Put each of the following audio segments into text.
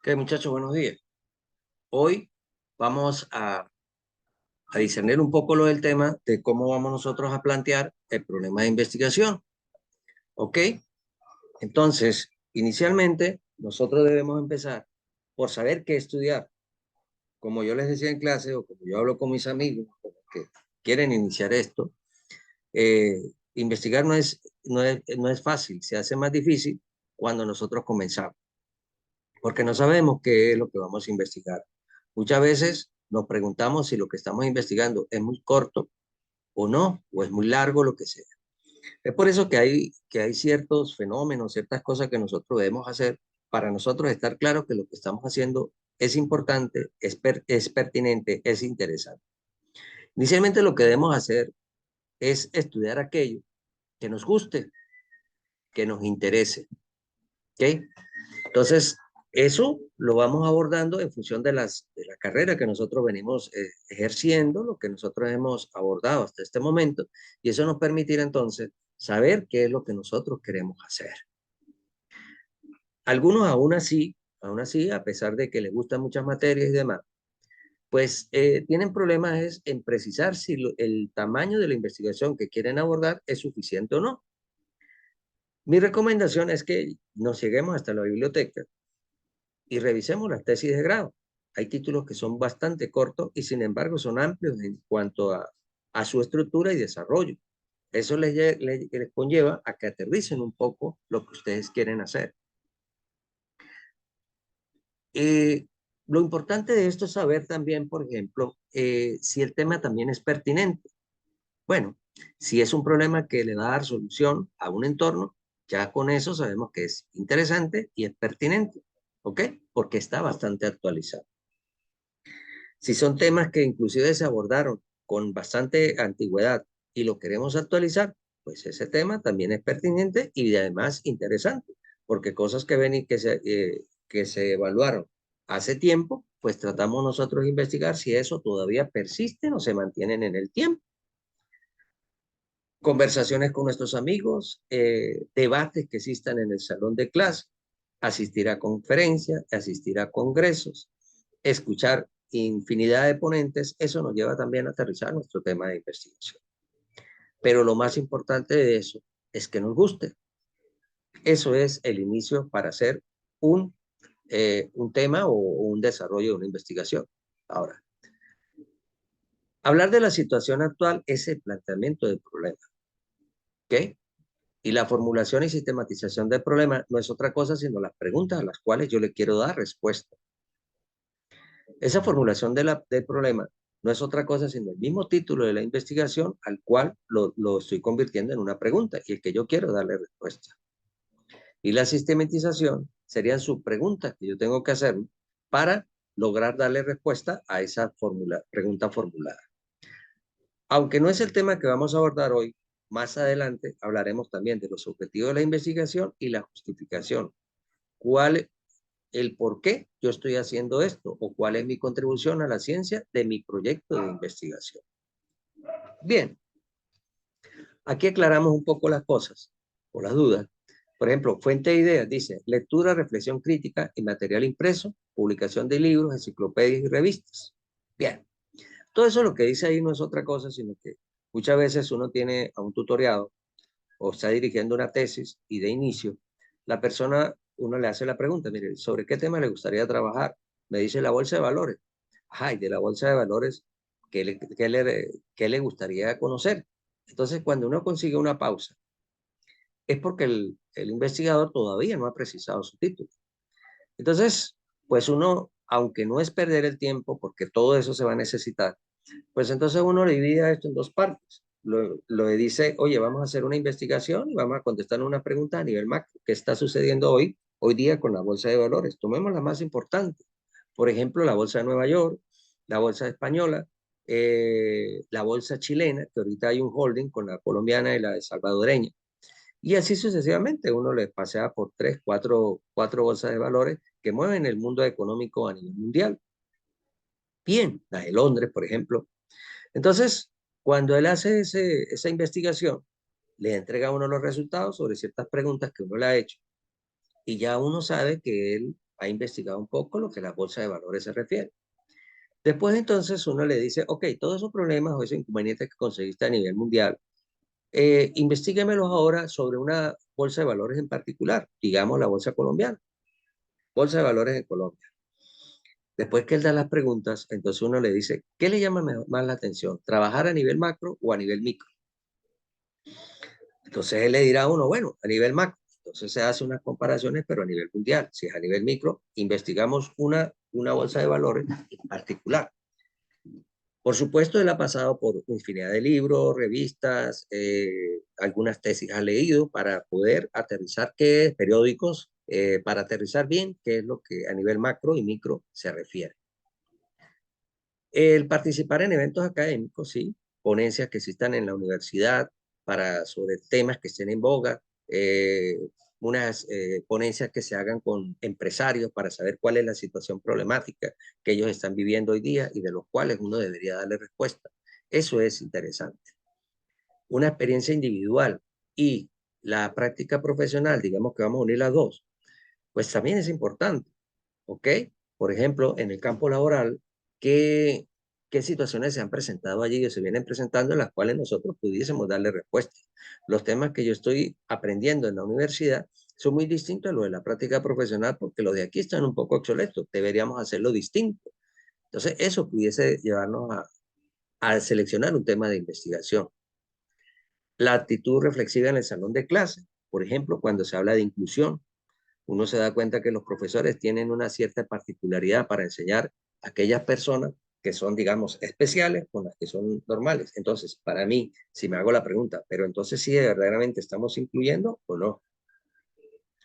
Ok, muchachos, buenos días. Hoy vamos a discernir un poco lo del tema de cómo vamos nosotros a plantear el problema de investigación. ¿Ok? Entonces, inicialmente, nosotros debemos empezar por saber qué estudiar. Como yo les decía en clase o como yo hablo con mis amigos como que quieren iniciar esto, eh, investigar no es fácil, se hace más difícil cuando nosotros comenzamos, porque no sabemos qué es lo que vamos a investigar. Muchas veces nos preguntamos si lo que estamos investigando es muy corto o no, o es muy largo, lo que sea. Es por eso que hay ciertos fenómenos, ciertas cosas que nosotros debemos hacer para nosotros estar claros que lo que estamos haciendo es importante, es pertinente, es interesante. Inicialmente lo que debemos hacer es estudiar aquello que nos guste, que nos interese. ¿Ok? Entonces, eso lo vamos abordando en función de la carrera que nosotros venimos ejerciendo, lo que nosotros hemos abordado hasta este momento, y eso nos permitirá entonces saber qué es lo que nosotros queremos hacer. Algunos aún así, a pesar de que les gustan muchas materias y demás, pues tienen problemas en precisar si el tamaño de la investigación que quieren abordar es suficiente o no. Mi recomendación es que nos lleguemos hasta la biblioteca y revisemos las tesis de grado. Hay títulos que son bastante cortos y sin embargo son amplios en cuanto a su estructura y desarrollo. Eso les conlleva a que aterricen un poco lo que ustedes quieren hacer. Eh, lo importante de esto es saber también, por ejemplo, si el tema también es pertinente. Bueno, si es un problema que le va a dar solución a un entorno, ya con eso sabemos que es interesante y es pertinente, ¿ok? Porque está bastante actualizado. Si son temas que inclusive se abordaron con bastante antigüedad y lo queremos actualizar, pues ese tema también es pertinente y además interesante, porque cosas que ven y que se evaluaron hace tiempo, pues tratamos nosotros de investigar si eso todavía persiste o se mantienen en el tiempo. Conversaciones con nuestros amigos, debates que existan en el salón de clase, asistir a conferencias, asistir a congresos, escuchar infinidad de ponentes, eso nos lleva también a aterrizar nuestro tema de investigación. Pero lo más importante de eso es que nos guste. Eso es el inicio para hacer un tema o un desarrollo de una investigación. Ahora, hablar de la situación actual es el planteamiento del problema. ¿Ok? Y la formulación y sistematización del problema no es otra cosa sino las preguntas a las cuales yo le quiero dar respuesta. Esa formulación del problema no es otra cosa sino el mismo título de la investigación al cual lo estoy convirtiendo en una pregunta y el que yo quiero darle respuesta. Y la sistematización serían sus preguntas que yo tengo que hacer para lograr darle respuesta a esa pregunta formulada. Aunque no es el tema que vamos a abordar hoy, más adelante hablaremos también de los objetivos de la investigación y la justificación. ¿Cuál el por qué yo estoy haciendo esto o cuál es mi contribución a la ciencia de mi proyecto de investigación? Bien, aquí aclaramos un poco las cosas, por las dudas. Por ejemplo, fuente de ideas dice lectura, reflexión crítica y material impreso, publicación de libros, enciclopedias y revistas. Bien, todo eso lo que dice ahí no es otra cosa, sino que muchas veces uno tiene a un tutoriado o está dirigiendo una tesis y de inicio, la persona, uno le hace la pregunta, mire, ¿sobre qué tema le gustaría trabajar? Me dice la bolsa de valores. Ajá, y de la bolsa de valores, ¿qué le gustaría conocer? Entonces, cuando uno consigue una pausa, es porque el investigador todavía no ha precisado su título. Entonces, pues uno, aunque no es perder el tiempo, porque todo eso se va a necesitar, pues entonces uno divide esto en dos partes. Lo dice, oye, vamos a hacer una investigación y vamos a contestar una pregunta a nivel macro. ¿Qué está sucediendo hoy día con la bolsa de valores? Tomemos la más importante. Por ejemplo, la bolsa de Nueva York, la bolsa española, la bolsa chilena, que ahorita hay un holding con la colombiana y la salvadoreña. Y así sucesivamente, uno les pasea por cuatro bolsas de valores que mueven el mundo económico a nivel mundial. Bien, la de Londres, por ejemplo. Entonces, cuando él hace esa investigación, le entrega a uno los resultados sobre ciertas preguntas que uno le ha hecho y ya uno sabe que él ha investigado un poco lo que la bolsa de valores se refiere. Después entonces uno le dice, ok, todos esos problemas o esos inconvenientes que conseguiste a nivel mundial, investíguemelos ahora sobre una bolsa de valores en particular, digamos la bolsa colombiana, bolsa de valores en Colombia. Después que él da las preguntas, entonces uno le dice, ¿qué le llama más la atención? ¿Trabajar a nivel macro o a nivel micro? Entonces él le dirá a uno, bueno, a nivel macro. Entonces se hace unas comparaciones, pero a nivel mundial. Si es a nivel micro, investigamos una bolsa de valores en particular. Por supuesto, él ha pasado por infinidad de libros, revistas, algunas tesis ha leído para poder aterrizar periódicos, para aterrizar bien qué es lo que a nivel macro y micro se refiere. El participar en eventos académicos, sí, ponencias que existan en la universidad sobre temas que estén en boga, unas ponencias que se hagan con empresarios para saber cuál es la situación problemática que ellos están viviendo hoy día y de los cuales uno debería darle respuesta. Eso es interesante. Una experiencia individual y la práctica profesional, digamos que vamos a unir las dos, pues también es importante, ¿ok? Por ejemplo, en el campo laboral, ¿qué, qué situaciones se han presentado allí o se vienen presentando en las cuales nosotros pudiésemos darle respuesta? Los temas que yo estoy aprendiendo en la universidad son muy distintos a los de la práctica profesional porque los de aquí están un poco obsoletos, deberíamos hacerlo distinto. Entonces, eso pudiese llevarnos a seleccionar un tema de investigación. La actitud reflexiva en el salón de clase, por ejemplo, cuando se habla de inclusión, uno se da cuenta que los profesores tienen una cierta particularidad para enseñar a aquellas personas que son, digamos, especiales con las que son normales. Entonces, para mí, si me hago la pregunta, pero entonces sí verdaderamente estamos incluyendo o no.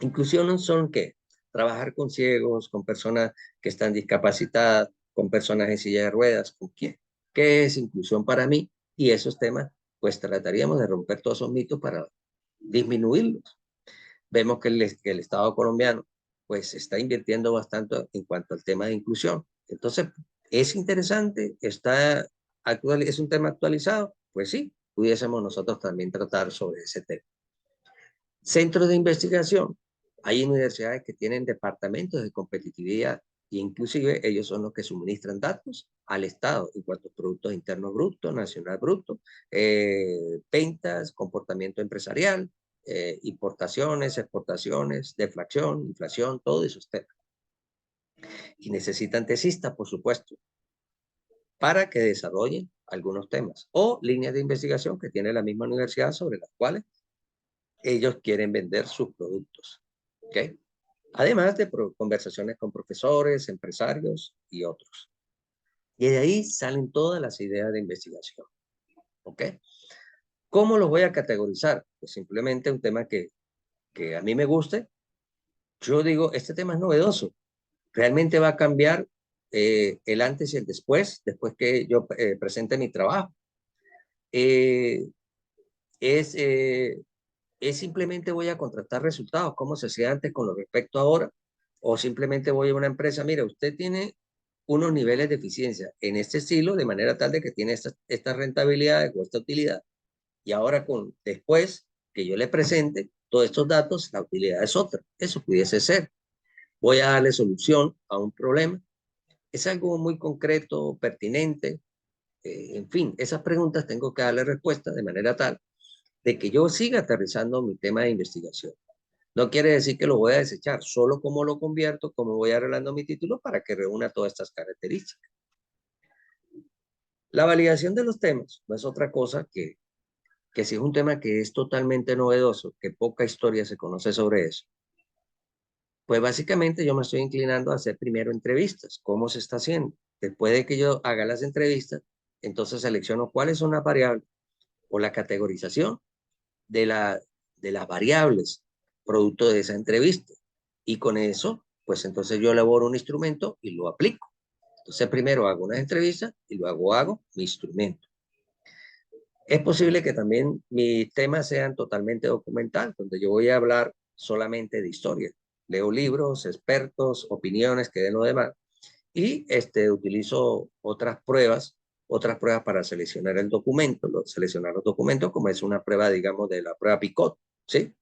Inclusión no son qué? Trabajar con ciegos, con personas que están discapacitadas, con personas en silla de ruedas, ¿con quién? ¿Qué es inclusión para mí? Y esos temas, pues trataríamos de romper todos esos mitos para disminuirlos. Vemos que el Estado colombiano pues está invirtiendo bastante en cuanto al tema de inclusión. Entonces, ¿es interesante? ¿Es un tema actualizado? Pues sí, pudiésemos nosotros también tratar sobre ese tema. Centros de investigación. Hay universidades que tienen departamentos de competitividad e inclusive ellos son los que suministran datos al Estado en cuanto a productos internos brutos, nacional bruto, ventas, comportamiento empresarial, importaciones, exportaciones, deflación, inflación, todos esos temas. Y necesitan tesistas, por supuesto, para que desarrollen algunos temas o líneas de investigación que tiene la misma universidad sobre las cuales ellos quieren vender sus productos. ¿Ok? Además de conversaciones con profesores, empresarios y otros. Y de ahí salen todas las ideas de investigación. ¿Ok? ¿Cómo los voy a categorizar? Pues simplemente un tema que a mí me guste. Yo digo, este tema es novedoso. Realmente va a cambiar el antes y el después que yo presente mi trabajo. Eh, es, eh, es simplemente voy a contratar resultados, como se hacía antes con lo respecto a ahora, o simplemente voy a una empresa, mira, usted tiene unos niveles de eficiencia en este estilo, de manera tal de que tiene esta rentabilidad o esta utilidad, y ahora después que yo le presente todos estos datos, la utilidad es otra. Eso pudiese ser. Voy a darle solución a un problema. Es algo muy concreto, pertinente. En fin, esas preguntas tengo que darle respuesta de manera tal de que yo siga aterrizando mi tema de investigación. No quiere decir que lo voy a desechar, solo como lo convierto, como voy arreglando mi título para que reúna todas estas características. La validación de los temas no es otra cosa que si es un tema que es totalmente novedoso, que poca historia se conoce sobre eso, pues básicamente yo me estoy inclinando a hacer primero entrevistas, cómo se está haciendo. Después de que yo haga las entrevistas, entonces selecciono cuáles son las variables o la categorización de, de las variables producto de esa entrevista. Y con eso, pues entonces yo elaboro un instrumento y lo aplico. Entonces primero hago una entrevista y luego hago mi instrumento. Es posible que también mis temas sean totalmente documental, donde yo voy a hablar solamente de historia. Leo libros, expertos, opiniones que den lo demás. Y utilizo otras pruebas para seleccionar el documento, seleccionar los documentos, como es una prueba, digamos, de la prueba Picot, ¿sí?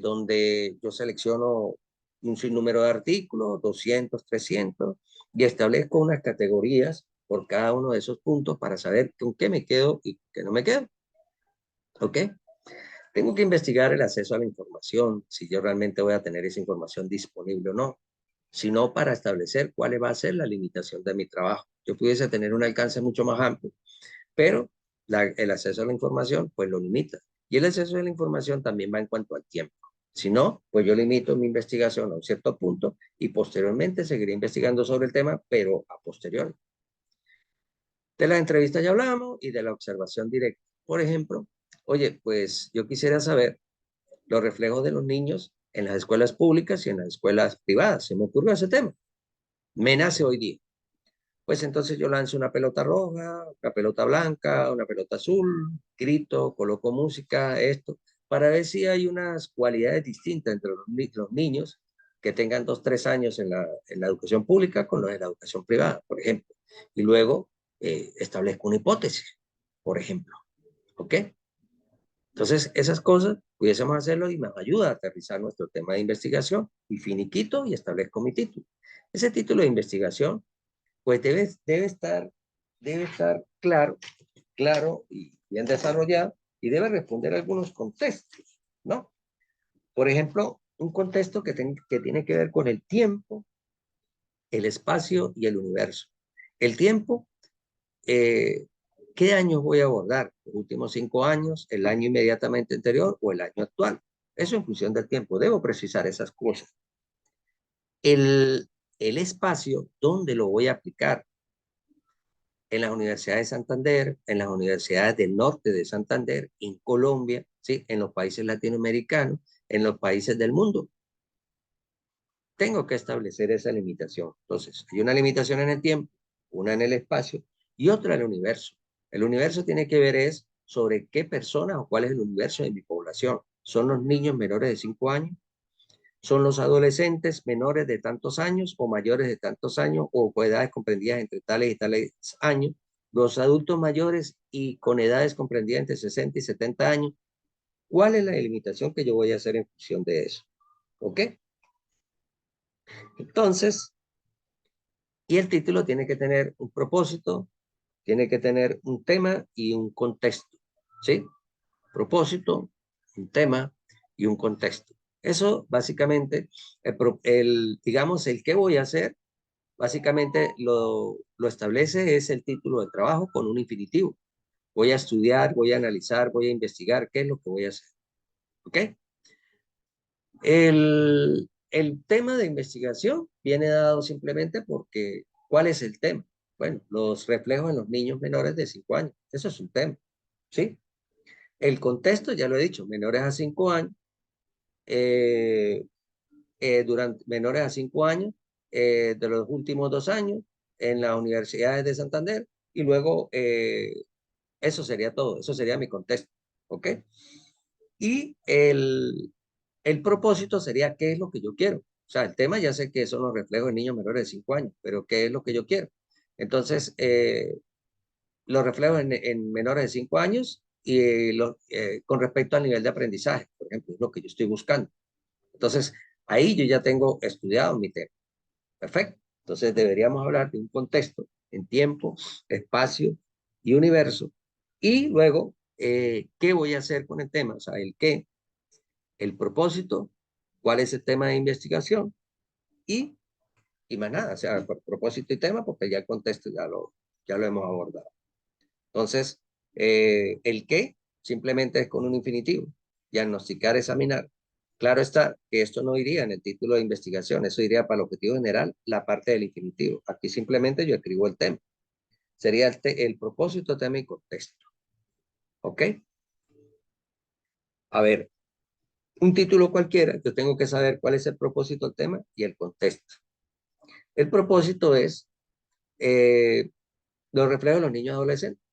Donde yo selecciono un sinnúmero de artículos, 200, 300, y establezco unas categorías por cada uno de esos puntos para saber con qué me quedo y qué no me quedo. ¿Ok? Tengo que investigar el acceso a la información, si yo realmente voy a tener esa información disponible o no, sino para establecer cuál va a ser la limitación de mi trabajo. Yo pudiese tener un alcance mucho más amplio, pero el acceso a la información pues lo limita. Y el acceso a la información también va en cuanto al tiempo. Si no, pues yo limito mi investigación a un cierto punto y posteriormente seguiré investigando sobre el tema, pero a posteriori. De la entrevista ya hablamos y de la observación directa. Por ejemplo, oye, pues yo quisiera saber los reflejos de los niños en las escuelas públicas y en las escuelas privadas. Se me ocurrió ese tema. Me nace hoy día. Pues entonces yo lanzo una pelota roja, una pelota blanca, una pelota azul, grito, coloco música, esto, para ver si hay unas cualidades distintas entre los niños que tengan 2, 3 años en la educación pública con los de la educación privada, por ejemplo. Y luego establezco una hipótesis, por ejemplo. ¿Ok? Entonces, esas cosas pudiésemos hacerlo y nos ayuda a aterrizar nuestro tema de investigación y finiquito y establezco mi título. Ese título de investigación pues debe estar claro y bien desarrollado y debe responder a algunos contextos, ¿no? Por ejemplo, un contexto que tiene que ver con el tiempo, el espacio y el universo. El tiempo, eh, ¿qué años voy a abordar? ¿Los últimos 5 años, el año inmediatamente anterior o el año actual? Eso en función del tiempo. Debo precisar esas cosas. El, el espacio, ¿dónde lo voy a aplicar? En las universidades de Santander, en las universidades del norte de Santander, en Colombia, ¿sí? En los países latinoamericanos, en los países del mundo. Tengo que establecer esa limitación. Entonces, hay una limitación en el tiempo, una en el espacio y otra en el universo. El universo tiene que ver es sobre qué personas o cuál es el universo de mi población. ¿Son los niños menores de 5 años? ¿Son los adolescentes menores de tantos años o mayores de tantos años o con edades comprendidas entre tales y tales años? Los adultos mayores y con edades comprendidas entre 60 y 70 años. ¿Cuál es la delimitación que yo voy a hacer en función de eso? ¿Ok? Entonces, y el título tiene que tener un propósito, tiene que tener un tema y un contexto. ¿Sí? Propósito, un tema y un contexto. Eso básicamente, digamos, el qué voy a hacer básicamente lo establece es el título de trabajo con un infinitivo. Voy a estudiar, voy a analizar, voy a investigar qué es lo que voy a hacer. ¿Ok? El tema de investigación viene dado simplemente porque, ¿cuál es el tema? Bueno, los reflejos en los niños menores de 5 años. Eso es un tema. ¿Sí? El contexto, ya lo he dicho, menores a 5 años, eh, durante menores a 5 años, de los últimos 2 años, en las universidades de Santander, y luego eso sería todo, eso sería mi contexto, ¿ok? Y el propósito sería qué es lo que yo quiero. O sea, el tema ya sé que son los reflejos de niños menores de 5 años, pero qué es lo que yo quiero. Entonces, los reflejos en menores de 5 años y con respecto al nivel de aprendizaje, por ejemplo, es lo que yo estoy buscando. Entonces, ahí yo ya tengo estudiado mi tema. Perfecto. Entonces, deberíamos hablar de un contexto en tiempo, espacio y universo. Y luego, ¿qué voy a hacer con el tema? O sea, el qué, el propósito, cuál es el tema de investigación y, y más nada. O sea, propósito y tema, porque ya el contexto ya lo hemos abordado. Entonces, el qué simplemente es con un infinitivo. Diagnosticar, examinar. Claro está que esto no iría en el título de investigación, eso iría para el objetivo general, la parte del infinitivo. Aquí simplemente yo escribo el tema. Sería el propósito, tema y contexto. ¿Ok? A ver, un título cualquiera, yo tengo que saber cuál es el propósito del tema y el contexto. El propósito es los reflejos de los niños adolescentes.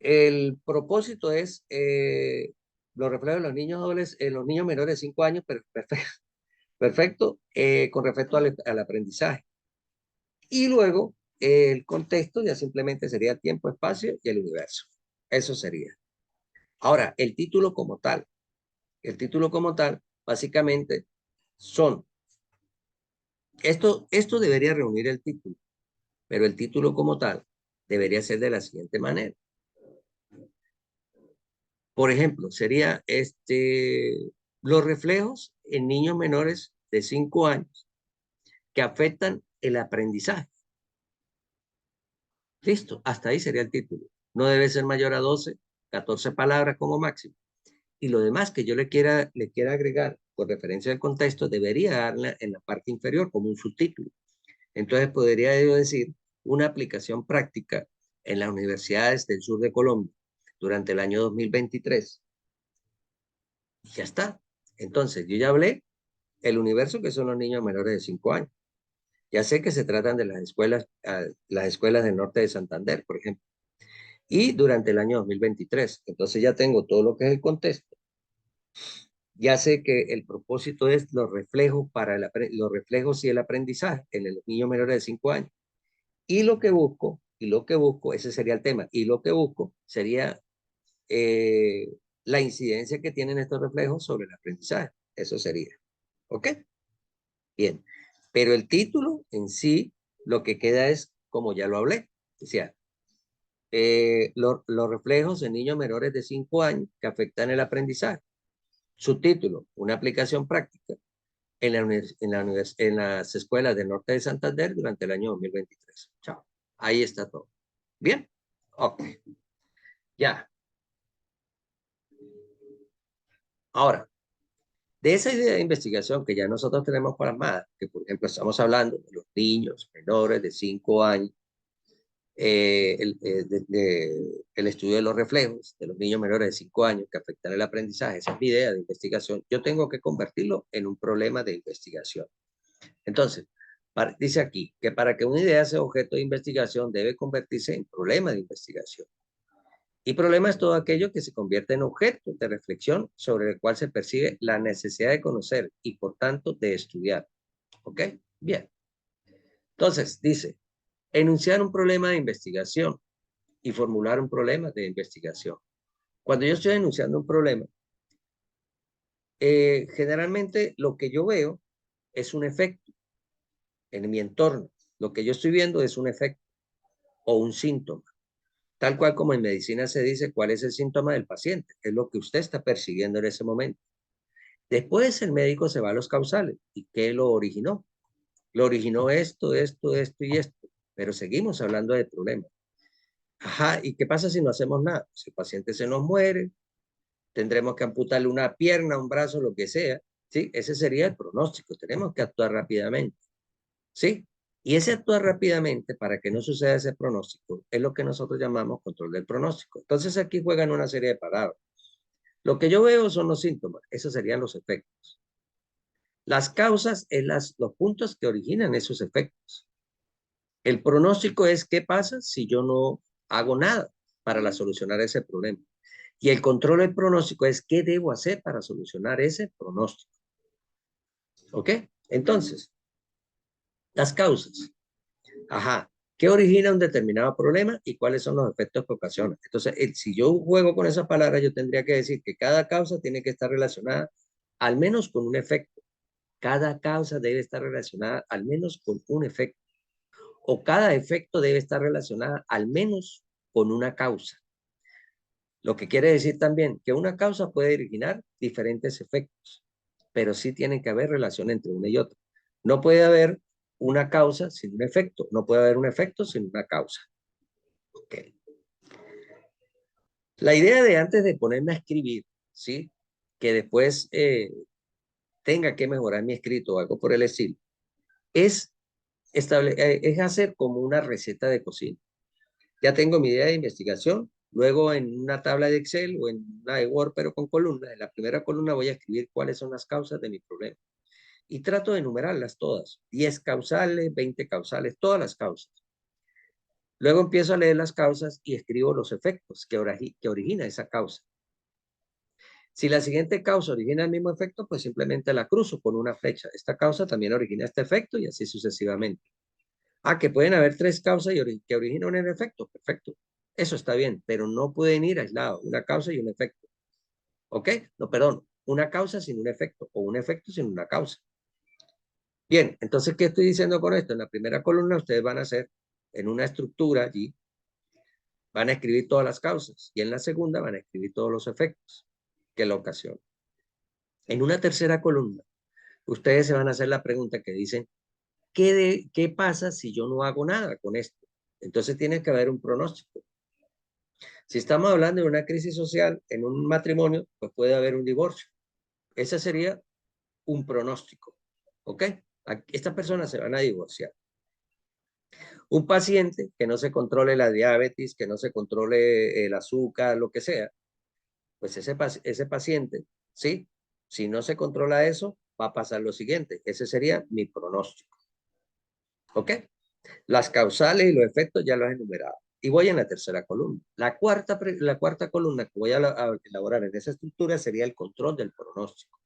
El propósito es los reflejos de los niños los niños menores de 5 años, perfecto, perfecto con respecto al aprendizaje. Y luego el contexto ya simplemente sería el tiempo, espacio y el universo. Eso sería. Ahora, el título como tal, básicamente son, esto debería reunir el título, pero el título como tal debería ser de la siguiente manera. Por ejemplo, sería los reflejos en niños menores de 5 años que afectan el aprendizaje. Listo, hasta ahí sería el título. No debe ser mayor a 12, 14 palabras como máximo. Y lo demás que yo le quiera agregar por referencia al contexto, debería darla en la parte inferior como un subtítulo. Entonces podría yo decir una aplicación práctica en las universidades del sur de Colombia durante el año 2023. Y ya está. Entonces, yo ya hablé el universo que son los niños menores de 5 años. Ya sé que se tratan de las escuelas del norte de Santander, por ejemplo. Y durante el año 2023. Entonces ya tengo todo lo que es el contexto. Ya sé que el propósito es los reflejos los reflejos y el aprendizaje en los niños menores de 5 años. Y lo que busco, ese sería el tema, y lo que busco sería eh, la incidencia que tienen estos reflejos sobre el aprendizaje. Eso sería. ¿Ok? Bien. Pero el título en sí, lo que queda es, como ya lo hablé, decía, los reflejos en niños menores de 5 años que afectan el aprendizaje. Subtítulo, una aplicación práctica en las escuelas del norte de Santander durante el año 2023. Chao. Ahí está todo. Bien. Ok. Ya. Ahora, de esa idea de investigación que ya nosotros tenemos plasmada, que por ejemplo estamos hablando de los niños menores de 5 años, el estudio de los reflejos de los niños menores de 5 años que afectan el aprendizaje, esa es mi idea de investigación, yo tengo que convertirlo en un problema de investigación. Entonces, dice aquí que para que una idea sea objeto de investigación debe convertirse en problema de investigación. Y problema es todo aquello que se convierte en objeto de reflexión sobre el cual se percibe la necesidad de conocer y por tanto de estudiar. ¿Ok? Bien. Entonces, dice, enunciar un problema de investigación y formular un problema de investigación. Cuando yo estoy enunciando un problema, generalmente lo que yo veo es un efecto en mi entorno. Lo que yo estoy viendo es un efecto o un síntoma. Tal cual como en medicina se dice cuál es el síntoma del paciente, es lo que usted está percibiendo en ese momento. Después el médico se va a los causales. ¿Y qué lo originó? Lo originó esto, esto, esto y esto. Pero seguimos hablando de problemas. Ajá, ¿y qué pasa si no hacemos nada? Si el paciente se nos muere, tendremos que amputarle una pierna, un brazo, lo que sea. ¿Sí? Ese sería el pronóstico. Tenemos que actuar rápidamente. ¿Sí? Y ese actuar rápidamente para que no suceda ese pronóstico es lo que nosotros llamamos control del pronóstico. Entonces aquí juegan una serie de palabras. Lo que yo veo son los síntomas, esos serían los efectos. Las causas es los puntos que originan esos efectos. El pronóstico es qué pasa si yo no hago nada para solucionar ese problema. Y el control del pronóstico es qué debo hacer para solucionar ese pronóstico. ¿Ok? Entonces, las causas. Ajá. ¿Qué origina un determinado problema y cuáles son los efectos que ocasiona? Entonces, si yo juego con esa palabra, yo tendría que decir que cada causa tiene que estar relacionada al menos con un efecto. Cada causa debe estar relacionada al menos con un efecto. O cada efecto debe estar relacionada al menos con una causa. Lo que quiere decir también que una causa puede originar diferentes efectos, pero sí tiene que haber relación entre una y otra. No puede haber una causa sin un efecto, no puede haber un efecto sin una causa. Okay. La idea de antes de ponerme a escribir, ¿sí? Que después tenga que mejorar mi escrito o algo por el estilo, es, es hacer como una receta de cocina. Ya tengo mi idea de investigación, luego en una tabla de Excel o en una de Word, pero con columnas. En la primera columna voy a escribir cuáles son las causas de mi problema. Y trato de enumerarlas todas. 10 causales, 20 causales, todas las causas. Luego empiezo a leer las causas y escribo los efectos que origina esa causa. Si la siguiente causa origina el mismo efecto, pues simplemente la cruzo con una flecha. Esta causa también origina este efecto y así sucesivamente. Ah, que pueden haber 3 causas que originan un efecto. Perfecto. Eso está bien, pero no pueden ir aislados. Una causa y un efecto. ¿Ok? No, perdón. Una causa sin un efecto o un efecto sin una causa. Bien, entonces, ¿qué estoy diciendo con esto? En la primera columna ustedes van a hacer en una estructura allí, van a escribir todas las causas y en la segunda van a escribir todos los efectos que la ocasionan. En una tercera columna, ustedes se van a hacer la pregunta que dicen, ¿qué pasa si yo no hago nada con esto? Entonces tiene que haber un pronóstico. Si estamos hablando de una crisis social en un matrimonio, pues puede haber un divorcio. Ese sería un pronóstico. ¿Ok? Estas personas se van a divorciar. Un paciente que no se controle la diabetes, que no se controle el azúcar, lo que sea, pues ese paciente, ¿sí? Si no se controla eso, va a pasar lo siguiente. Ese sería mi pronóstico. ¿Ok? Las causales y los efectos ya los he enumerado. Y voy en la tercera columna. La cuarta columna que voy a elaborar en esa estructura sería el control del pronóstico.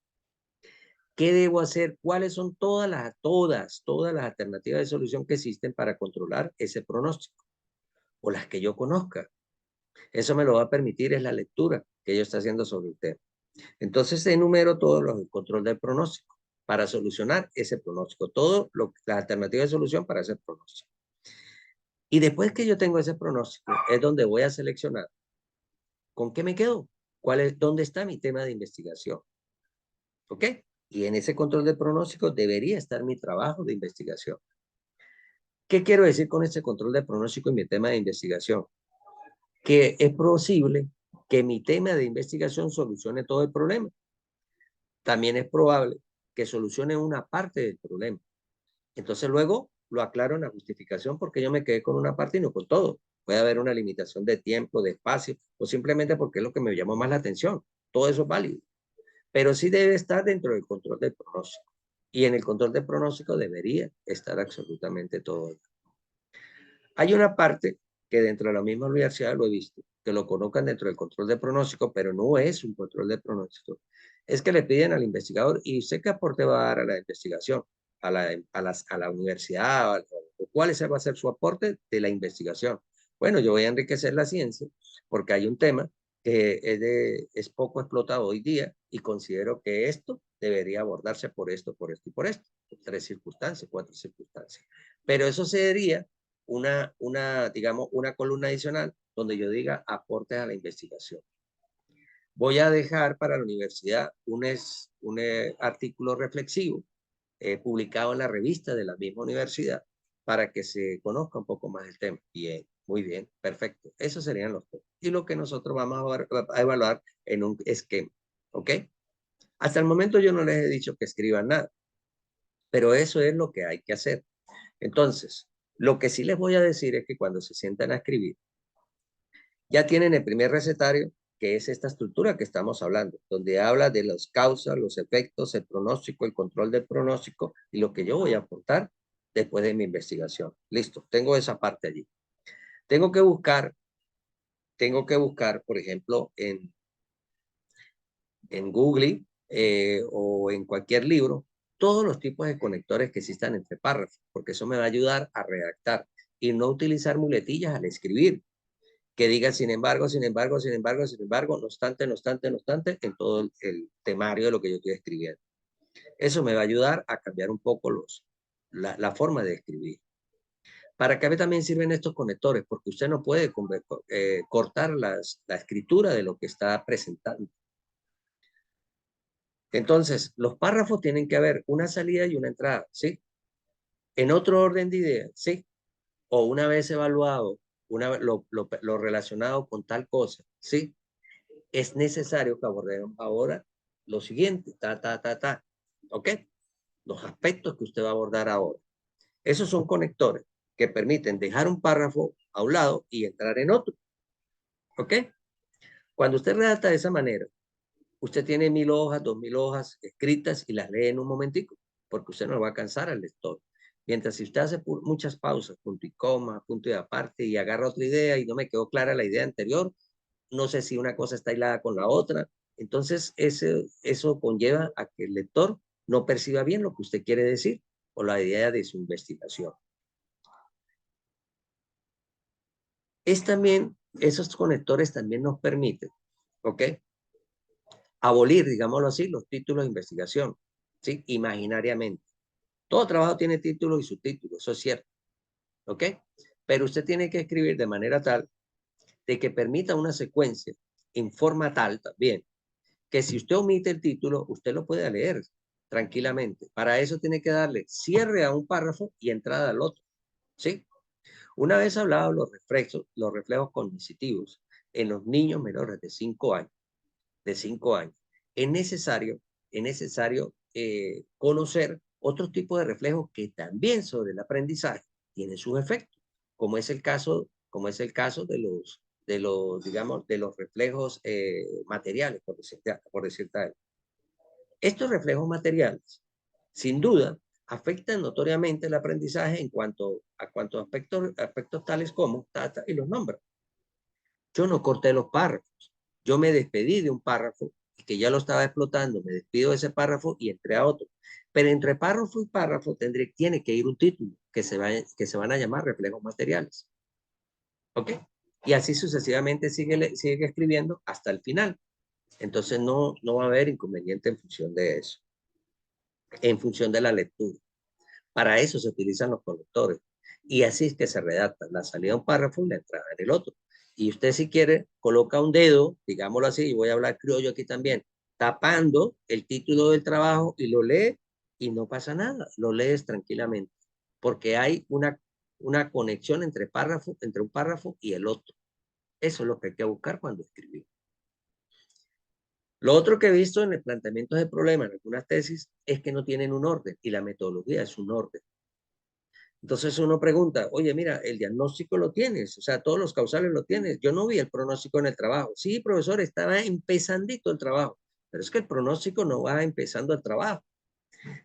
¿Qué debo hacer? ¿Cuáles son todas las alternativas de solución que existen para controlar ese pronóstico? O las que yo conozca. Eso me lo va a permitir es la lectura que yo estoy haciendo sobre el tema. Entonces enumero todos los del control del pronóstico para solucionar ese pronóstico. Las alternativas de solución para ese pronóstico. Y después que yo tengo ese pronóstico, es donde voy a seleccionar con qué me quedo, dónde está mi tema de investigación. ¿Ok? Y en ese control de pronóstico debería estar mi trabajo de investigación. ¿Qué quiero decir con este control de pronóstico y mi tema de investigación? Que es posible que mi tema de investigación solucione todo el problema. También es probable que solucione una parte del problema. Entonces luego lo aclaro en la justificación porque yo me quedé con una parte y no con todo. Puede haber una limitación de tiempo, de espacio, o simplemente porque es lo que me llamó más la atención. Todo eso es válido. Pero sí debe estar dentro del control del pronóstico. Y en el control del pronóstico debería estar absolutamente todo. Hay una parte que dentro de la misma universidad lo he visto, que lo colocan dentro del control de pronóstico, pero no es un control de pronóstico. Es que le piden al investigador, ¿y usted qué aporte va a dar a la investigación, a la universidad? ¿Cuál va a ser su aporte de la investigación? Bueno, yo voy a enriquecer la ciencia porque hay un tema que es poco explotado hoy día y considero que esto debería abordarse por esto, por esto y por esto. 3 circunstancias, 4 circunstancias. Pero eso sería digamos, una columna adicional donde yo diga aportes a la investigación. Voy a dejar para la universidad un artículo reflexivo publicado en la revista de la misma universidad para que se conozca un poco más el tema. Bien, muy bien, perfecto. Esos serían los temas. Y lo que nosotros vamos a evaluar en un esquema. ¿Ok? Hasta el momento yo no les he dicho que escriban nada, pero eso es lo que hay que hacer. Entonces, lo que sí les voy a decir es que cuando se sientan a escribir, ya tienen el primer recetario, que es esta estructura que estamos hablando, donde habla de las causas, los efectos, el pronóstico, el control del pronóstico y lo que yo voy a aportar después de mi investigación. Listo, tengo esa parte allí. Tengo que buscar, por ejemplo, en Google o en cualquier libro, todos los tipos de conectores que existan entre párrafos, porque eso me va a ayudar a redactar y no utilizar muletillas al escribir, que diga sin embargo, sin embargo, sin embargo, sin embargo, no obstante, no obstante, no obstante, en todo el temario de lo que yo estoy escribiendo. Eso me va a ayudar a cambiar un poco la forma de escribir. ¿Para qué también sirven estos conectores? Porque usted no puede cortar la escritura de lo que está presentando. Entonces, los párrafos tienen que haber una salida y una entrada, ¿sí? En otro orden de ideas, ¿sí? O una vez evaluado lo relacionado con tal cosa, ¿sí? Es necesario que abordemos ahora lo siguiente, ¿ok? Los aspectos que usted va a abordar ahora. Esos son conectores que permiten dejar un párrafo a un lado y entrar en otro, ¿ok? Cuando usted redacta de esa manera, usted tiene 1000 hojas, 2000 hojas escritas y las lee en un momentico, porque usted no va a cansar al lector. Mientras si usted hace muchas pausas, punto y coma, punto y aparte, y agarra otra idea y no me quedó clara la idea anterior, no sé si una cosa está hilada con la otra, entonces eso conlleva a que el lector no perciba bien lo que usted quiere decir o la idea de su investigación. Esos conectores también nos permiten, ¿ok? Abolir, digámoslo así, los títulos de investigación, ¿sí? Imaginariamente. Todo trabajo tiene título y subtítulo, eso es cierto. ¿Ok? Pero usted tiene que escribir de manera tal de que permita una secuencia en forma tal también, que si usted omite el título, usted lo puede leer tranquilamente. Para eso tiene que darle cierre a un párrafo y entrada al otro. ¿Sí? Una vez hablado los reflejos cognitivos en los niños menores de 5 años, es necesario, conocer otros tipos de reflejos que también sobre el aprendizaje tienen sus efectos, como es el caso digamos, de los reflejos materiales, por decirte algo. Estos reflejos materiales, sin duda, afectan notoriamente el aprendizaje en cuanto a aspectos tales como Tata y los nombra. Yo no corté los párrafos. Yo me despedí de un párrafo que ya lo estaba explotando, me despido de ese párrafo y entré a otro. Pero entre párrafo y párrafo tiene que ir un título que se van a llamar reflejos materiales. ¿Ok? Y así sucesivamente sigue escribiendo hasta el final. Entonces no va a haber inconveniente en función de eso, en función de la lectura. Para eso se utilizan los conectores. Y así es que se redacta la salida de un párrafo y la entrada en el otro. Y usted si quiere, coloca un dedo, digámoslo así, y voy a hablar criollo aquí también, tapando el título del trabajo y lo lee y no pasa nada, lo lees tranquilamente, porque hay una conexión entre un párrafo y el otro. Eso es lo que hay que buscar cuando escribimos. Lo otro que he visto en el planteamiento de problemas en algunas tesis es que no tienen un orden y la metodología es un orden. Entonces uno pregunta, oye, mira, el diagnóstico lo tienes, o sea, todos los causales lo tienes. Yo no vi el pronóstico en el trabajo. Sí, profesor, estaba empezandito el trabajo, pero es que el pronóstico no va empezando el trabajo.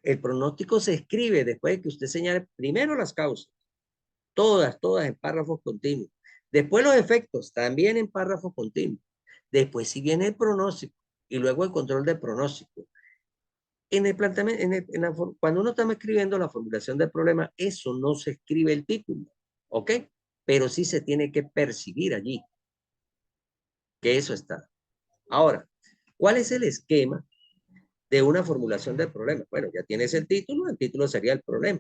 El pronóstico se escribe después de que usted señale primero las causas, todas en párrafos continuos. Después los efectos, también en párrafos continuos. Después si viene el pronóstico y luego el control del pronóstico. En el planteamiento, cuando uno está escribiendo la formulación del problema, eso no se escribe el título, ¿ok? Pero sí se tiene que percibir allí que eso está. Ahora, ¿cuál es el esquema de una formulación del problema? Bueno, ya tienes el título sería el problema.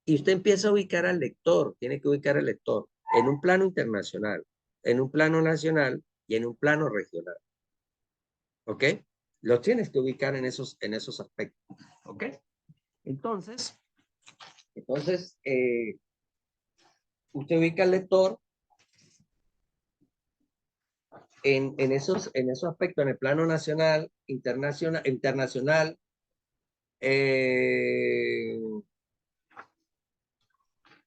Y usted empieza a ubicar al lector, tiene que ubicar al lector en un plano internacional, en un plano nacional y en un plano regional, ¿ok? Los tienes que ubicar en esos aspectos, ¿ok? Entonces, usted ubica al lector en esos aspectos, en el plano nacional, internacional, eh,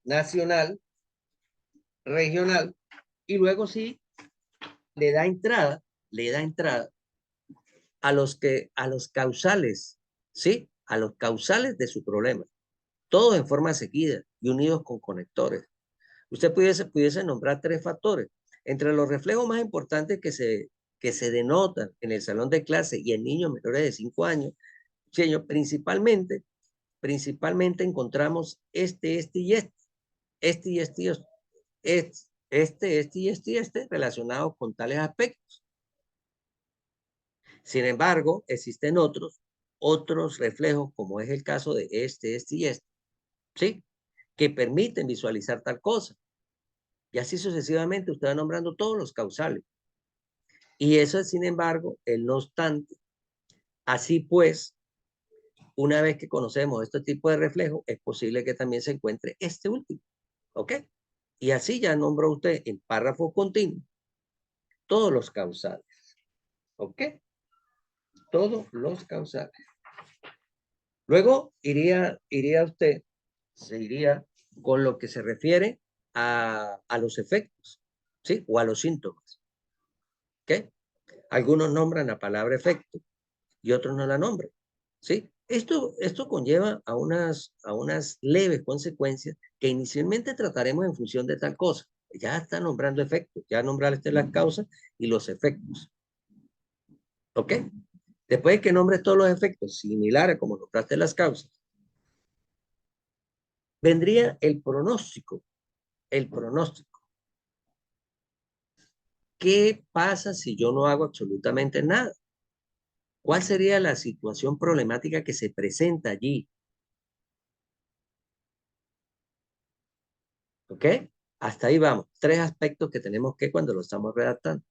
nacional, regional, y luego sí le da entrada a los causales, ¿sí? A los causales de su problema, todos en forma seguida y unidos con conectores. Usted pudiese nombrar 3 factores. Entre los reflejos más importantes que se denotan en el salón de clase y en niños menores de 5 años, señor, principalmente encontramos este y este relacionados con tales aspectos. Sin embargo, existen otros reflejos, como es el caso de este y este, ¿sí? Que permiten visualizar tal cosa. Y así sucesivamente usted va nombrando todos los causales. Y eso, sin embargo, el no obstante. Así pues, una vez que conocemos este tipo de reflejo, es posible que también se encuentre este último. ¿Ok? Y así ya nombró usted en párrafo continuo todos los causales. ¿Ok? Todos los causales. Luego se iría con lo que se refiere a los efectos, ¿sí? O a los síntomas. ¿Ok? Algunos nombran la palabra efecto y otros no la nombran, ¿sí? Esto conlleva a unas leves consecuencias que inicialmente trataremos en función de tal cosa. Ya está nombrando efectos, ya nombraste las causas y los efectos, ¿ok? Después de que nombres todos los efectos similares como nombraste las causas, vendría el pronóstico. El pronóstico. ¿Qué pasa si yo no hago absolutamente nada? ¿Cuál sería la situación problemática que se presenta allí? ¿Ok? Hasta ahí vamos. 3 aspectos que tenemos que cuando lo estamos redactando.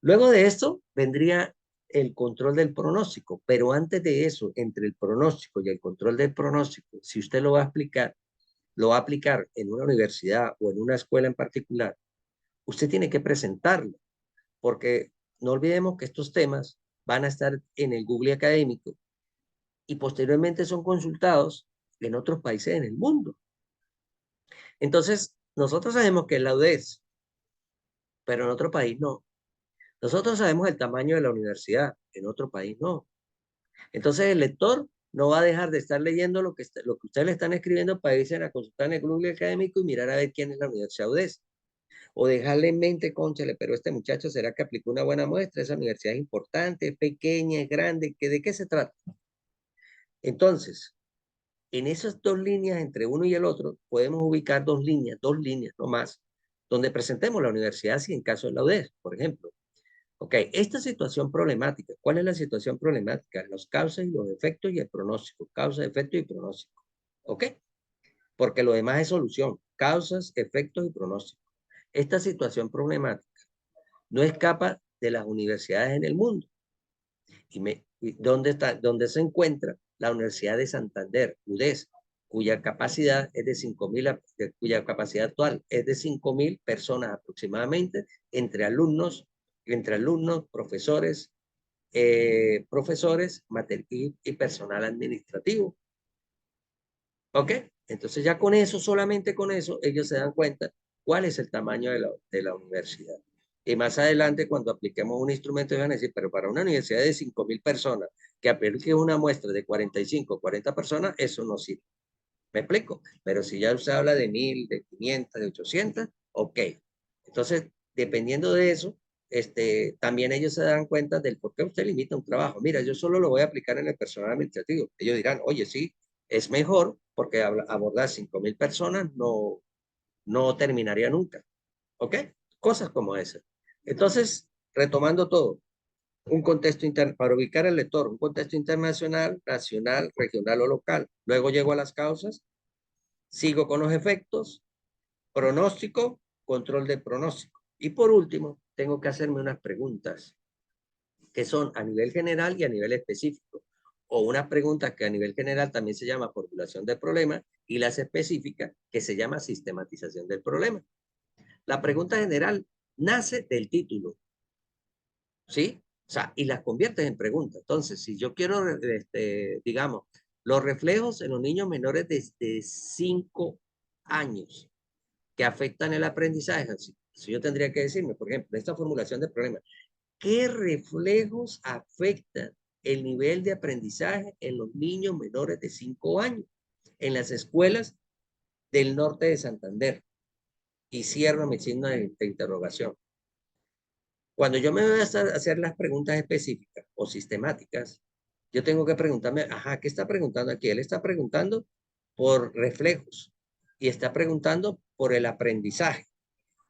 Luego de esto vendría el control del pronóstico, pero antes de eso, entre el pronóstico y el control del pronóstico, si usted lo va a aplicar, lo va a aplicar en una universidad o en una escuela en particular, usted tiene que presentarlo, porque no olvidemos que estos temas van a estar en el Google académico y posteriormente son consultados en otros países en el mundo. Entonces, nosotros sabemos que es la UDES, pero en otro país no. Nosotros sabemos el tamaño de la universidad, en otro país no. Entonces el lector no va a dejar de estar leyendo lo que ustedes le están escribiendo para irse a consultar en el Google académico y mirar a ver quién es la Universidad UDES. O dejarle en mente, cónchale, pero este muchacho será que aplicó una buena muestra, esa universidad es importante, es pequeña, es grande, ¿de qué se trata? Entonces, en esas 2 líneas entre uno y el otro, podemos ubicar 2 líneas no más, donde presentemos la universidad si en caso de la UDES, por ejemplo. Ok, esta situación problemática, ¿cuál es la situación problemática? Los causas y los efectos y el pronóstico, causa, efecto y pronóstico. Ok, porque lo demás es solución, causas, efectos y pronóstico. Esta situación problemática no escapa de las universidades en el mundo. ¿Dónde se encuentra? La Universidad de Santander, UDES, cuya capacidad es de 5.000, cuya capacidad actual es de 5.000 personas aproximadamente, entre alumnos, profesores y personal administrativo. ¿Ok? Entonces ya con eso, solamente con eso, ellos se dan cuenta cuál es el tamaño de la universidad. Y más adelante, cuando apliquemos un instrumento, van a decir, pero para una universidad de 5.000 personas, que aplique una muestra de 45 o 40 personas, eso no sirve. ¿Me explico? Pero si ya usted habla de 1.000, de 500, de 800, ok. Entonces, dependiendo de eso, también ellos se dan cuenta del por qué usted limita un trabajo. Mira, yo solo lo voy a aplicar en el personal administrativo. Ellos dirán, oye, sí, es mejor porque abordar 5.000 personas no terminaría nunca. ¿Ok? Cosas como esas. Entonces, retomando todo, un contexto interno, para ubicar al lector, un contexto internacional, nacional, regional o local. Luego llego a las causas, sigo con los efectos, pronóstico, control de pronóstico. Y por último, tengo que hacerme unas preguntas que son a nivel general y a nivel específico. O unas preguntas que a nivel general también se llama formulación del problema y las específicas que se llama sistematización del problema. La pregunta general nace del título, ¿sí? O sea, y las conviertes en preguntas. Entonces, si yo quiero, digamos, los reflejos en los niños menores de 5 años que afectan el aprendizaje, así yo tendría que decirme, por ejemplo, esta formulación de problema, ¿qué reflejos afectan el nivel de aprendizaje en los niños menores de 5 años en las escuelas del norte de Santander? Y cierro mi signo de interrogación. Cuando yo me voy a hacer las preguntas específicas o sistemáticas, yo tengo que preguntarme, ajá, ¿qué está preguntando aquí? Él está preguntando por reflejos y está preguntando por el aprendizaje.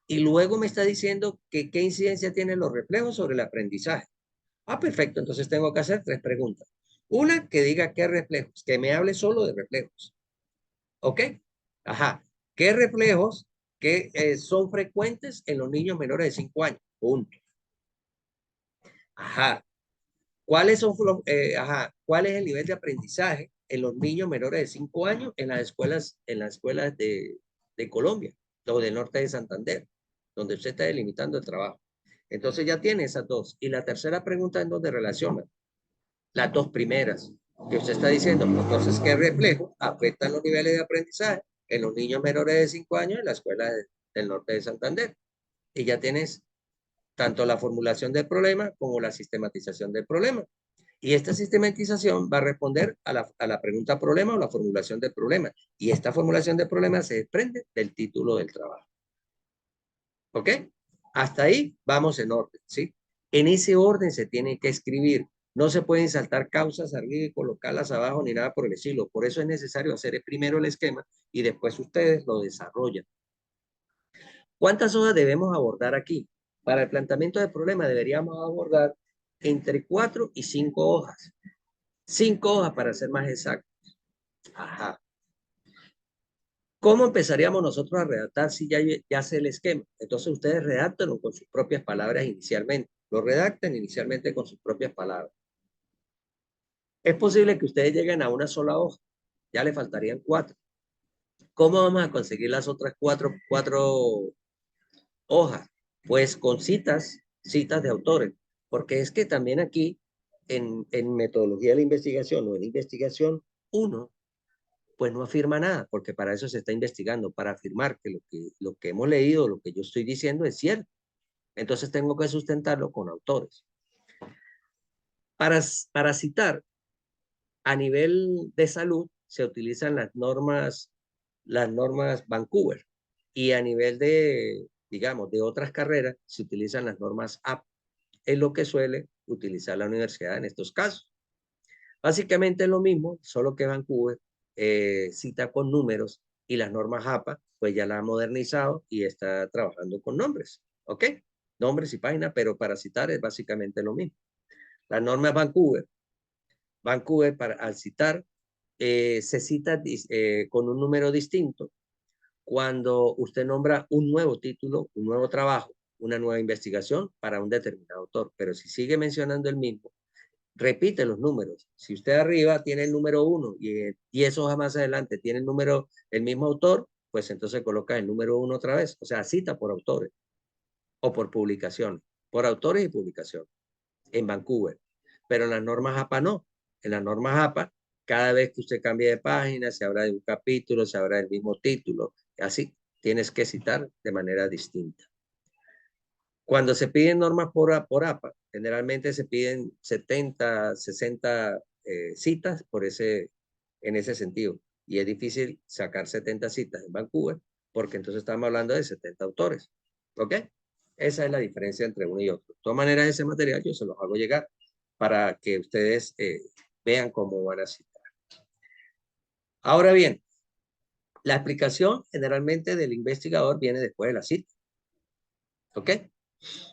Y luego me está diciendo que qué incidencia tienen los reflejos sobre el aprendizaje. Ah, perfecto. Entonces tengo que hacer 3 preguntas. Una, que diga qué reflejos, que me hable solo de reflejos. ¿Ok? Ajá. ¿Qué reflejos que son frecuentes en los niños menores de 5 años? Punto. Ajá. ¿Cuál es el nivel de aprendizaje en los niños menores de 5 años en las escuelas de Colombia o del norte de Santander, donde usted está delimitando el trabajo? Entonces ya tiene esas 2. Y la tercera pregunta es donde relaciona las 2 primeras, que usted está diciendo, entonces, ¿qué reflejo afectan los niveles de aprendizaje en los niños menores de 5 años en la escuela del norte de Santander? Y ya tienes tanto la formulación del problema como la sistematización del problema. Y esta sistematización va a responder a la pregunta problema o la formulación del problema. Y esta formulación del problema se desprende del título del trabajo. ¿Ok? Hasta ahí vamos en orden, ¿sí? En ese orden se tiene que escribir. No se pueden saltar causas arriba y colocarlas abajo ni nada por el estilo. Por eso es necesario hacer primero el esquema y después ustedes lo desarrollan. ¿Cuántas hojas debemos abordar aquí? Para el planteamiento del problema deberíamos abordar entre 4 y 5 hojas. 5 hojas para ser más exactos. Ajá. ¿Cómo empezaríamos nosotros a redactar si ya sé el esquema? Entonces ustedes redactan con sus propias palabras inicialmente. Lo redacten inicialmente con sus propias palabras. Es posible que ustedes lleguen a una sola hoja. Ya le faltarían 4. ¿Cómo vamos a conseguir las otras cuatro hojas? Pues con citas de autores. Porque es que también aquí, en metodología de la investigación o en investigación, uno pues no afirma nada, porque para eso se está investigando, para afirmar que lo que hemos leído, lo que yo estoy diciendo es cierto. Entonces tengo que sustentarlo con autores. Para citar, a nivel de salud, se utilizan las normas Vancouver, y a nivel de, digamos, de otras carreras, se utilizan las normas AP. Es lo que suele utilizar la universidad en estos casos. Básicamente es lo mismo, solo que Vancouver cita con números y las normas APA, pues ya la ha modernizado y está trabajando con nombres, ¿ok? Nombres y páginas, pero para citar es básicamente lo mismo. Las normas Vancouver al citar, se cita con un número distinto cuando usted nombra un nuevo título, un nuevo trabajo, una nueva investigación para un determinado autor, pero si sigue mencionando el mismo, repite los números. Si usted arriba tiene el número 1 y 10 hojas más adelante tiene el mismo autor, pues entonces coloca el número 1 otra vez. O sea, cita por autores o por publicaciones, por autores y publicaciones en Vancouver. Pero en las normas APA no. En las normas APA, cada vez que usted cambie de página, se habla de un capítulo, se habla del mismo título. Así tienes que citar de manera distinta. Cuando se piden normas por APA, generalmente se piden 70, 60 citas en ese sentido. Y es difícil sacar 70 citas en Vancouver, porque entonces estamos hablando de 70 autores. ¿Ok? Esa es la diferencia entre uno y otro. De todas maneras, ese material yo se los hago llegar para que ustedes vean cómo van a citar. Ahora bien, la explicación generalmente del investigador viene después de la cita. ¿Ok?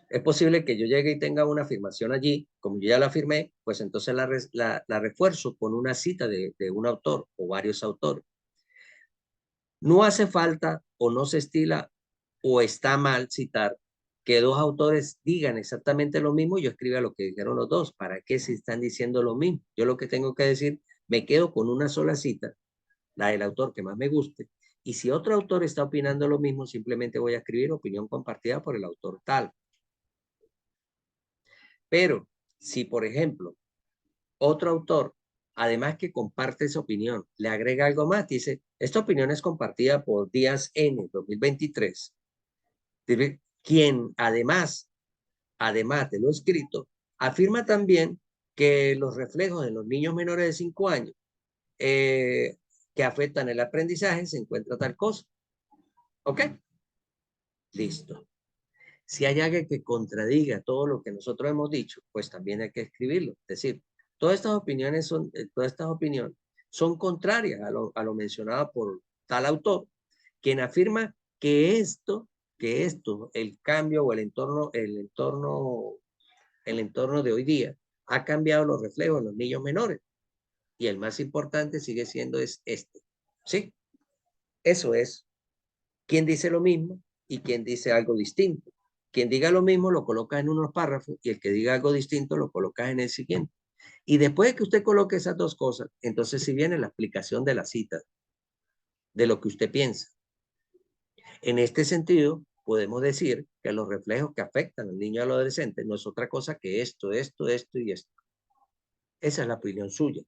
Es posible que yo llegue y tenga una afirmación allí, como yo ya la firmé, pues entonces la refuerzo con una cita de un autor o varios autores. No hace falta o no se estila o está mal citar que dos autores digan exactamente lo mismo y yo escriba lo que dijeron los dos. ¿Para qué si están diciendo lo mismo? Yo lo que tengo que decir, me quedo con una sola cita, la del autor que más me guste, y si otro autor está opinando lo mismo, simplemente voy a escribir opinión compartida por el autor tal. Pero si, por ejemplo, otro autor, además que comparte esa opinión, le agrega algo más, dice, esta opinión es compartida por Díaz N. 2023, quien además de lo escrito, afirma también que los reflejos en los niños menores de 5 años que afectan el aprendizaje se encuentra tal cosa. ¿Ok? Listo. Si hay alguien que contradiga todo lo que nosotros hemos dicho, pues también hay que escribirlo. Es decir, todas estas opiniones son contrarias a lo mencionado por tal autor, quien afirma que el cambio o el entorno de hoy día ha cambiado los reflejos en los niños menores. Y el más importante sigue siendo este. ¿Sí? Eso es. Quien dice lo mismo y quien dice algo distinto. Quien diga lo mismo lo colocas en unos párrafos y el que diga algo distinto lo colocas en el siguiente. Y después de que usted coloque esas dos cosas, entonces si viene la explicación de la cita, de lo que usted piensa. En este sentido, podemos decir que los reflejos que afectan al niño y al adolescente no es otra cosa que esto y esto. Esa es la opinión suya.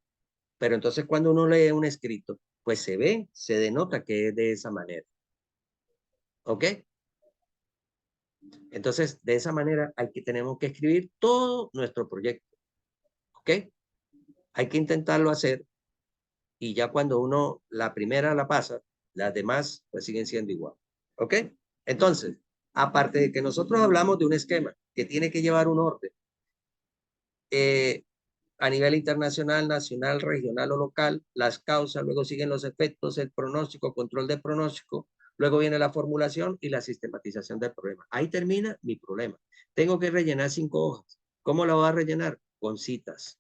Pero entonces cuando uno lee un escrito, pues se denota que es de esa manera. ¿Ok? Entonces, de esa manera tenemos que escribir todo nuestro proyecto. ¿Ok? Hay que intentarlo hacer y ya cuando uno la primera la pasa, las demás pues siguen siendo igual. ¿Ok? Entonces, aparte de que nosotros hablamos de un esquema que tiene que llevar un orden a nivel internacional, nacional, regional o local, las causas, luego siguen los efectos, el pronóstico, control de pronóstico, luego viene la formulación y la sistematización del problema. Ahí termina mi problema. Tengo que rellenar 5 hojas. ¿Cómo la voy a rellenar? Con citas.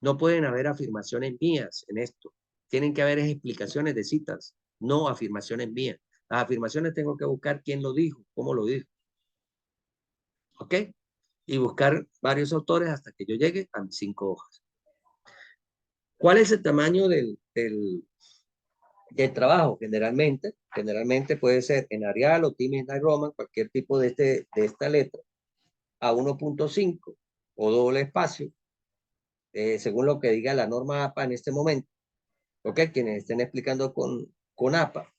No pueden haber afirmaciones mías en esto. Tienen que haber explicaciones de citas. no afirmaciones mías. Las afirmaciones tengo que buscar quién lo dijo, cómo lo dijo. ¿Ok? Y buscar varios autores hasta que yo llegue a mis 5 hojas. ¿Cuál es el tamaño del trabajo? Generalmente puede ser en Arial o Times New Roman, cualquier tipo de esta letra, a 1.5 o doble espacio, según lo que diga la norma APA en este momento. ¿Ok? Quienes estén explicando con APA.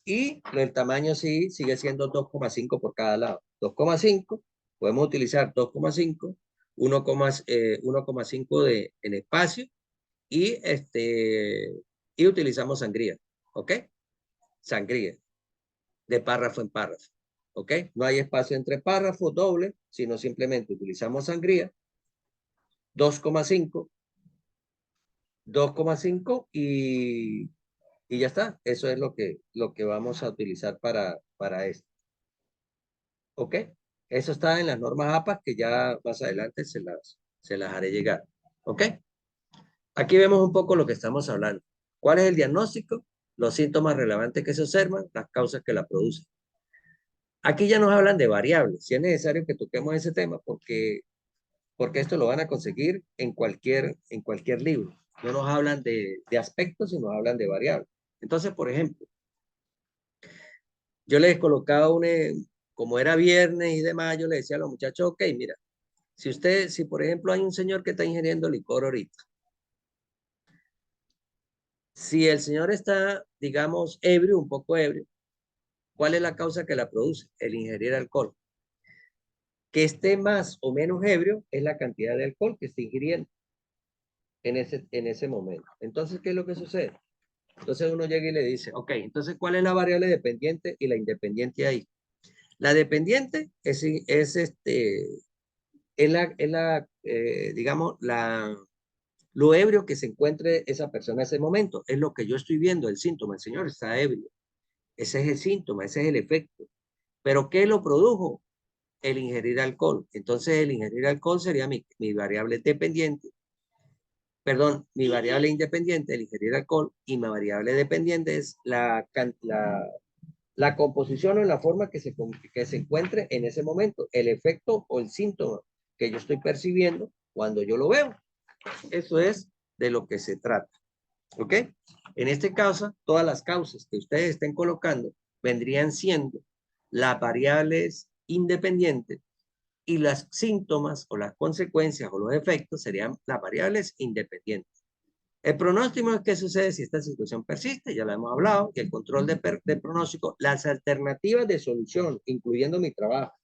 Y el tamaño sí sigue siendo 2,5 por cada lado. 2,5, podemos utilizar 2,5, 1,5 en espacio y, y utilizamos sangría, ¿ok? Sangría, de párrafo en párrafo, ¿ok? No hay espacio entre párrafos doble, sino simplemente utilizamos sangría, 2,5, 2,5 y ya está. Eso es lo que vamos a utilizar para esto. ¿Ok? Eso está en las normas APA que ya más adelante se las haré llegar. ¿Ok? Aquí vemos un poco lo que estamos hablando. ¿Cuál es el diagnóstico? Los síntomas relevantes que se observan, las causas que la producen. Aquí ya nos hablan de variables. Si es necesario que toquemos ese tema porque esto lo van a conseguir en cualquier libro. No nos hablan de aspectos, sino nos hablan de variables. Entonces, por ejemplo, yo les colocaba como era viernes y demás, yo le decía a los muchachos, ok, mira, si por ejemplo hay un señor que está ingiriendo licor ahorita, si el señor está, digamos, ebrio, un poco ebrio, ¿cuál es la causa que la produce? El ingerir alcohol. Que esté más o menos ebrio es la cantidad de alcohol que está ingiriendo en ese momento. Entonces, ¿qué es lo que sucede? Entonces uno llega y le dice, ok, entonces, ¿cuál es la variable dependiente y la independiente ahí? La dependiente digamos, lo ebrio que se encuentre esa persona en ese momento. Es lo que yo estoy viendo, el síntoma. El señor está ebrio. Ese es el síntoma, ese es el efecto. ¿Pero qué lo produjo? El ingerir alcohol. Entonces, el ingerir alcohol sería mi variable dependiente. Perdón, mi variable independiente, el ingerir alcohol, y mi variable dependiente es la composición o la forma que se encuentre en ese momento, el efecto o el síntoma que yo estoy percibiendo cuando yo lo veo. Eso es de lo que se trata. ¿Ok? En este caso, todas las causas que ustedes estén colocando vendrían siendo las variables independientes y las síntomas o las consecuencias o los efectos serían las variables independientes. El pronóstico es qué sucede si esta situación persiste, ya lo hemos hablado, y el control de pronóstico, las alternativas de solución, incluyendo mi trabajo.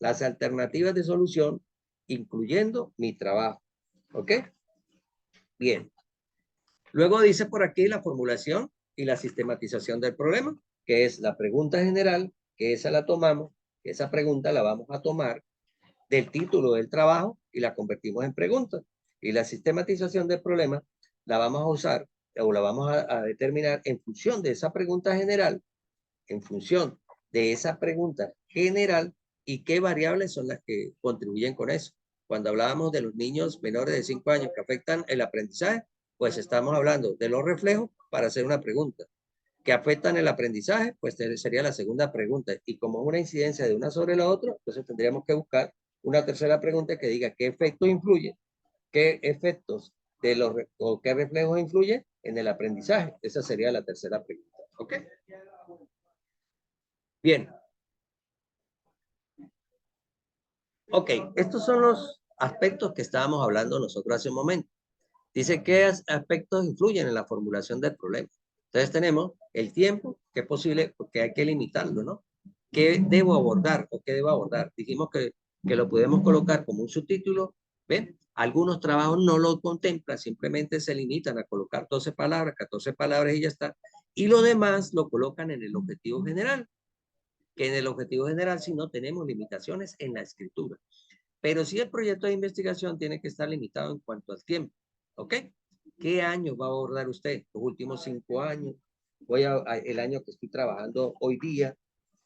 Las alternativas de solución, incluyendo mi trabajo. ¿Ok? Bien. Luego dice por aquí la formulación y la sistematización del problema, que es la pregunta general, que esa la tomamos, que esa pregunta la vamos a tomar del título del trabajo y la convertimos en pregunta. Y la sistematización del problema la vamos a usar o la vamos a determinar en función de esa pregunta general, en función de esa pregunta general y qué variables son las que contribuyen con eso. Cuando hablábamos de los niños menores de 5 años que afectan el aprendizaje, pues estamos hablando de los reflejos para hacer una pregunta. ¿Que afectan el aprendizaje? Pues sería la segunda pregunta. Y como es una incidencia de una sobre la otra, entonces tendríamos que buscar una tercera pregunta que diga qué efectos influye, qué efectos o qué reflejos influyen en el aprendizaje. Esa sería la tercera pregunta. ¿Ok? Bien. Ok, estos son los aspectos que estábamos hablando nosotros hace un momento. Dice qué aspectos influyen en la formulación del problema. Entonces tenemos el tiempo, que es posible, porque hay que limitarlo, ¿no? ¿Qué debo abordar o qué debo abordar? Dijimos que lo podemos colocar como un subtítulo, ¿ven? Algunos trabajos no lo contemplan, simplemente se limitan a colocar 12 palabras, 14 palabras y ya está. Y lo demás lo colocan en el objetivo general, que en el objetivo general si no tenemos limitaciones en la escritura. Pero sí el proyecto de investigación tiene que estar limitado en cuanto al tiempo. ¿Ok? ¿Qué año va a abordar usted? Los últimos 5 años. El año que estoy trabajando hoy día.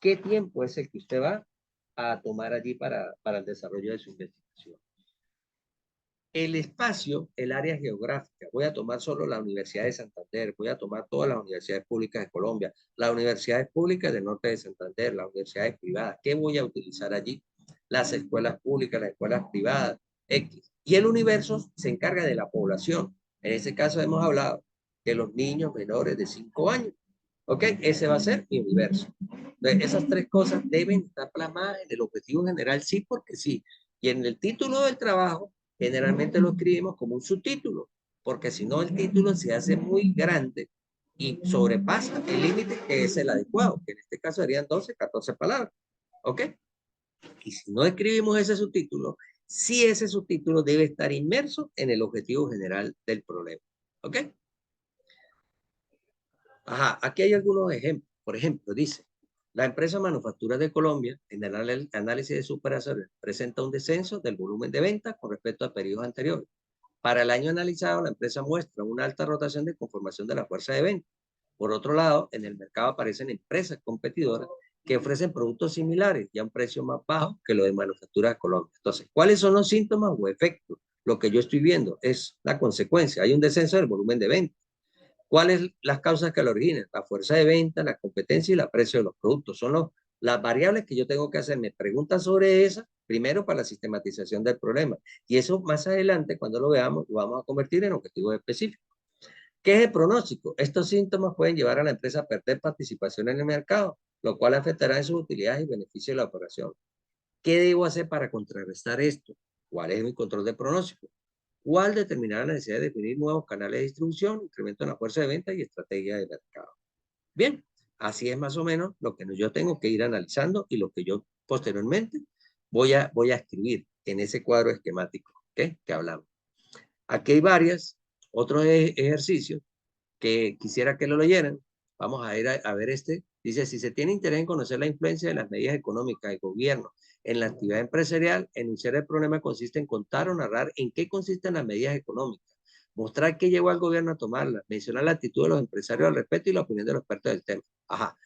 ¿Qué tiempo es el que usted va a tomar allí para el desarrollo de su investigación? El espacio, el área geográfica, voy a tomar solo la Universidad de Santander, voy a tomar todas las universidades públicas de Colombia, las universidades públicas del norte de Santander, las universidades privadas, ¿qué voy a utilizar allí? Las escuelas públicas, las escuelas privadas, X. Y el universo se encarga de la población. En ese caso hemos hablado de los niños menores de 5 años. ¿Ok? Ese va a ser mi universo. Entonces, esas tres cosas deben estar plasmadas en el objetivo general, sí, porque sí. Y en el título del trabajo, generalmente lo escribimos como un subtítulo, porque si no, el título se hace muy grande y sobrepasa el límite que es el adecuado, que en este caso serían 12, 14 palabras. ¿Ok? Y si no escribimos ese subtítulo, sí ese subtítulo debe estar inmerso en el objetivo general del problema. ¿Ok? Ajá, aquí hay algunos ejemplos. Por ejemplo, dice, la empresa Manufacturas de Colombia, en el análisis de sus operaciones, presenta un descenso del volumen de ventas con respecto a periodos anteriores. Para el año analizado, la empresa muestra una alta rotación de conformación de la fuerza de venta. Por otro lado, en el mercado aparecen empresas competidoras que ofrecen productos similares y a un precio más bajo que lo de Manufacturas de Colombia. Entonces, ¿cuáles son los síntomas o efectos? Lo que yo estoy viendo es la consecuencia. Hay un descenso del volumen de venta. ¿Cuáles son las causas que lo originan? La fuerza de venta, la competencia y el precio de los productos. Son las variables que yo tengo que hacerme preguntas sobre esas, primero para la sistematización del problema. Y eso más adelante, cuando lo veamos, lo vamos a convertir en objetivos específicos. ¿Qué es el pronóstico? Estos síntomas pueden llevar a la empresa a perder participación en el mercado, lo cual afectará en sus utilidades y beneficios de la operación. ¿Qué debo hacer para contrarrestar esto? ¿Cuál es mi control de pronóstico? ¿Cuál determinará la necesidad de definir nuevos canales de distribución, incremento en la fuerza de venta y estrategia de mercado? Bien, así es más o menos lo que yo tengo que ir analizando y lo que yo posteriormente voy a escribir en ese cuadro esquemático, ¿okay?, que hablamos. Aquí hay otros ejercicios que quisiera que lo leyeran. Vamos a ir a ver este. Dice, si se tiene interés en conocer la influencia de las medidas económicas del gobierno en la actividad empresarial, enunciar el problema consiste en contar o narrar en qué consisten las medidas económicas, mostrar qué llevó al gobierno a tomarlas, mencionar la actitud de los empresarios al respecto y la opinión de los expertos del tema. Ajá.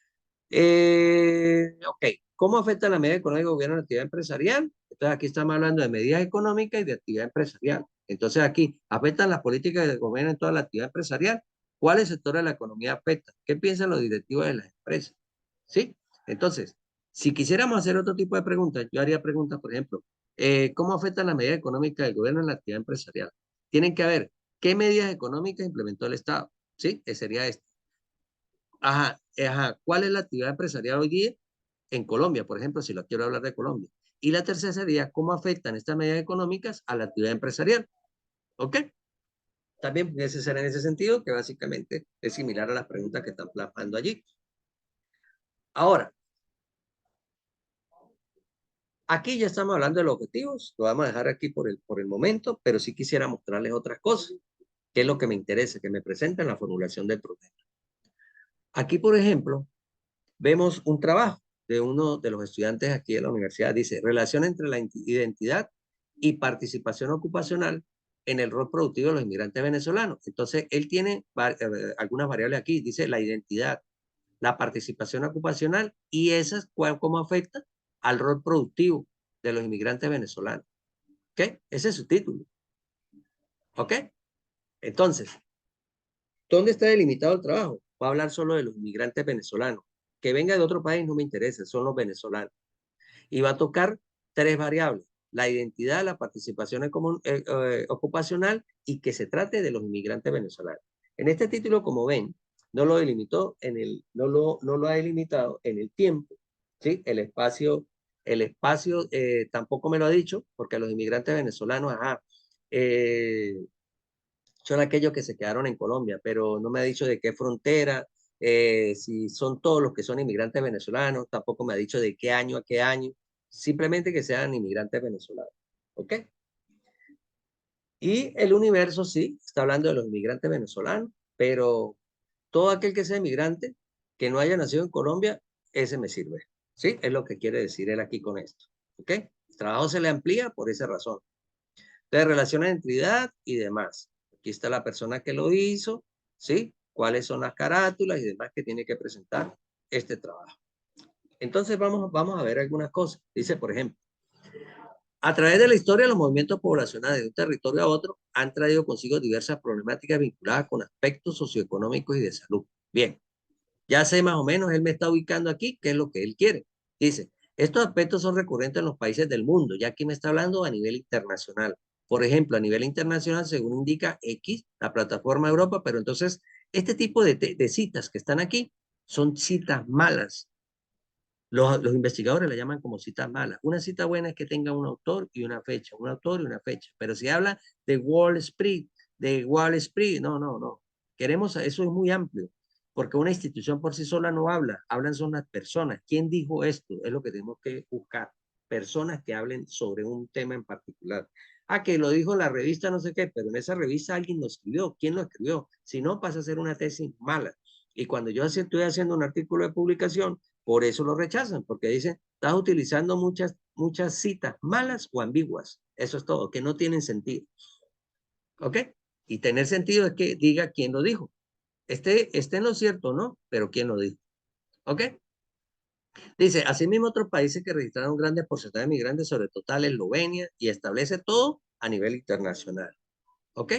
Ok, ¿cómo afecta la medida económica del gobierno a la actividad empresarial? Entonces aquí estamos hablando de medidas económicas y de actividad empresarial. Entonces aquí, ¿afectan las políticas del gobierno en toda la actividad empresarial? ¿Cuáles sectores de la economía afectan? ¿Qué piensan los directivos de las empresas? ¿Sí? Entonces, si quisiéramos hacer otro tipo de preguntas, yo haría preguntas, por ejemplo, ¿cómo afectan las medidas económicas del gobierno en la actividad empresarial? Tienen que ver qué medidas económicas implementó el Estado. ¿Sí? Ese sería este. Ajá, ajá. ¿Cuál es la actividad empresarial hoy día en Colombia, por ejemplo, si lo quiero hablar de Colombia? Y la tercera sería, ¿cómo afectan estas medidas económicas a la actividad empresarial? ¿Ok? También puede ser en ese sentido, que básicamente es similar a las preguntas que están plasmando allí. Ahora, aquí ya estamos hablando de los objetivos, lo vamos a dejar aquí por el momento, pero sí quisiera mostrarles otras cosas, que es lo que me interesa, que me presenten la formulación del problema. Aquí, por ejemplo, vemos un trabajo de uno de los estudiantes aquí de la universidad. Dice, relación entre la identidad y participación ocupacional en el rol productivo de los inmigrantes venezolanos. Entonces, él tiene algunas variables aquí. Dice la identidad, la participación ocupacional y esas, ¿cómo afecta al rol productivo de los inmigrantes venezolanos? ¿Ok? Ese es su título. ¿Ok? Entonces, ¿dónde está delimitado el trabajo? Va a hablar solo de los inmigrantes venezolanos. Que venga de otro país no me interesa, son los venezolanos. Y va a tocar tres variables: la identidad, la participación ocupacional y que se trate de los inmigrantes venezolanos. En este título, como ven, no lo delimitó no lo ha delimitado en el tiempo, ¿sí? El espacio tampoco me lo ha dicho, porque los inmigrantes venezolanos, eh, son aquellos que se quedaron en Colombia, pero no me ha dicho de qué frontera, si son todos los que son inmigrantes venezolanos, tampoco me ha dicho de qué año a qué año, simplemente que sean inmigrantes venezolanos. ¿Ok? Y el universo sí, está hablando de los inmigrantes venezolanos, pero todo aquel que sea inmigrante, que no haya nacido en Colombia, ese me sirve. ¿Sí? Es lo que quiere decir él aquí con esto. ¿Ok? El trabajo se le amplía por esa razón. De relaciones de entidad y demás. Aquí está la persona que lo hizo, ¿sí? Cuáles son las carátulas y demás que tiene que presentar este trabajo. Entonces vamos a ver algunas cosas. Dice, por ejemplo, A través de la historia, los movimientos poblacionales de un territorio a otro han traído consigo diversas problemáticas vinculadas con aspectos socioeconómicos y de salud. Bien, ya sé más o menos, él me está ubicando aquí, qué es lo que él quiere. Dice, estos aspectos son recurrentes en los países del mundo, ya aquí me está hablando a nivel internacional. Por ejemplo, a nivel internacional, según indica X, la plataforma Europa, pero entonces, este tipo de citas que están aquí son citas malas. Los investigadores la llaman como citas malas. Una cita buena es que tenga un autor y una fecha, un autor y una fecha. Pero si habla de Wall Street, no, no, no. Queremos, eso es muy amplio, porque una institución por sí sola no habla, hablan son las personas. ¿Quién dijo esto? Es lo que tenemos que buscar. Personas que hablen sobre un tema en particular. Ah, que lo dijo la revista no sé qué, pero en esa revista alguien lo escribió. ¿Quién lo escribió? Si no, pasa a ser una tesis mala. Y cuando yo estoy haciendo un artículo de publicación, por eso lo rechazan, porque dicen, estás utilizando muchas citas malas o ambiguas. Eso es todo, que no tienen sentido. ¿Ok? Y tener sentido es que diga quién lo dijo. Esté en lo cierto, ¿no? Pero quién lo dijo. ¿Ok? Dice, asimismo otros países que registraron grandes porcentajes de migrantes, sobre todo Eslovenia, y establece todo a nivel internacional. ¿Ok?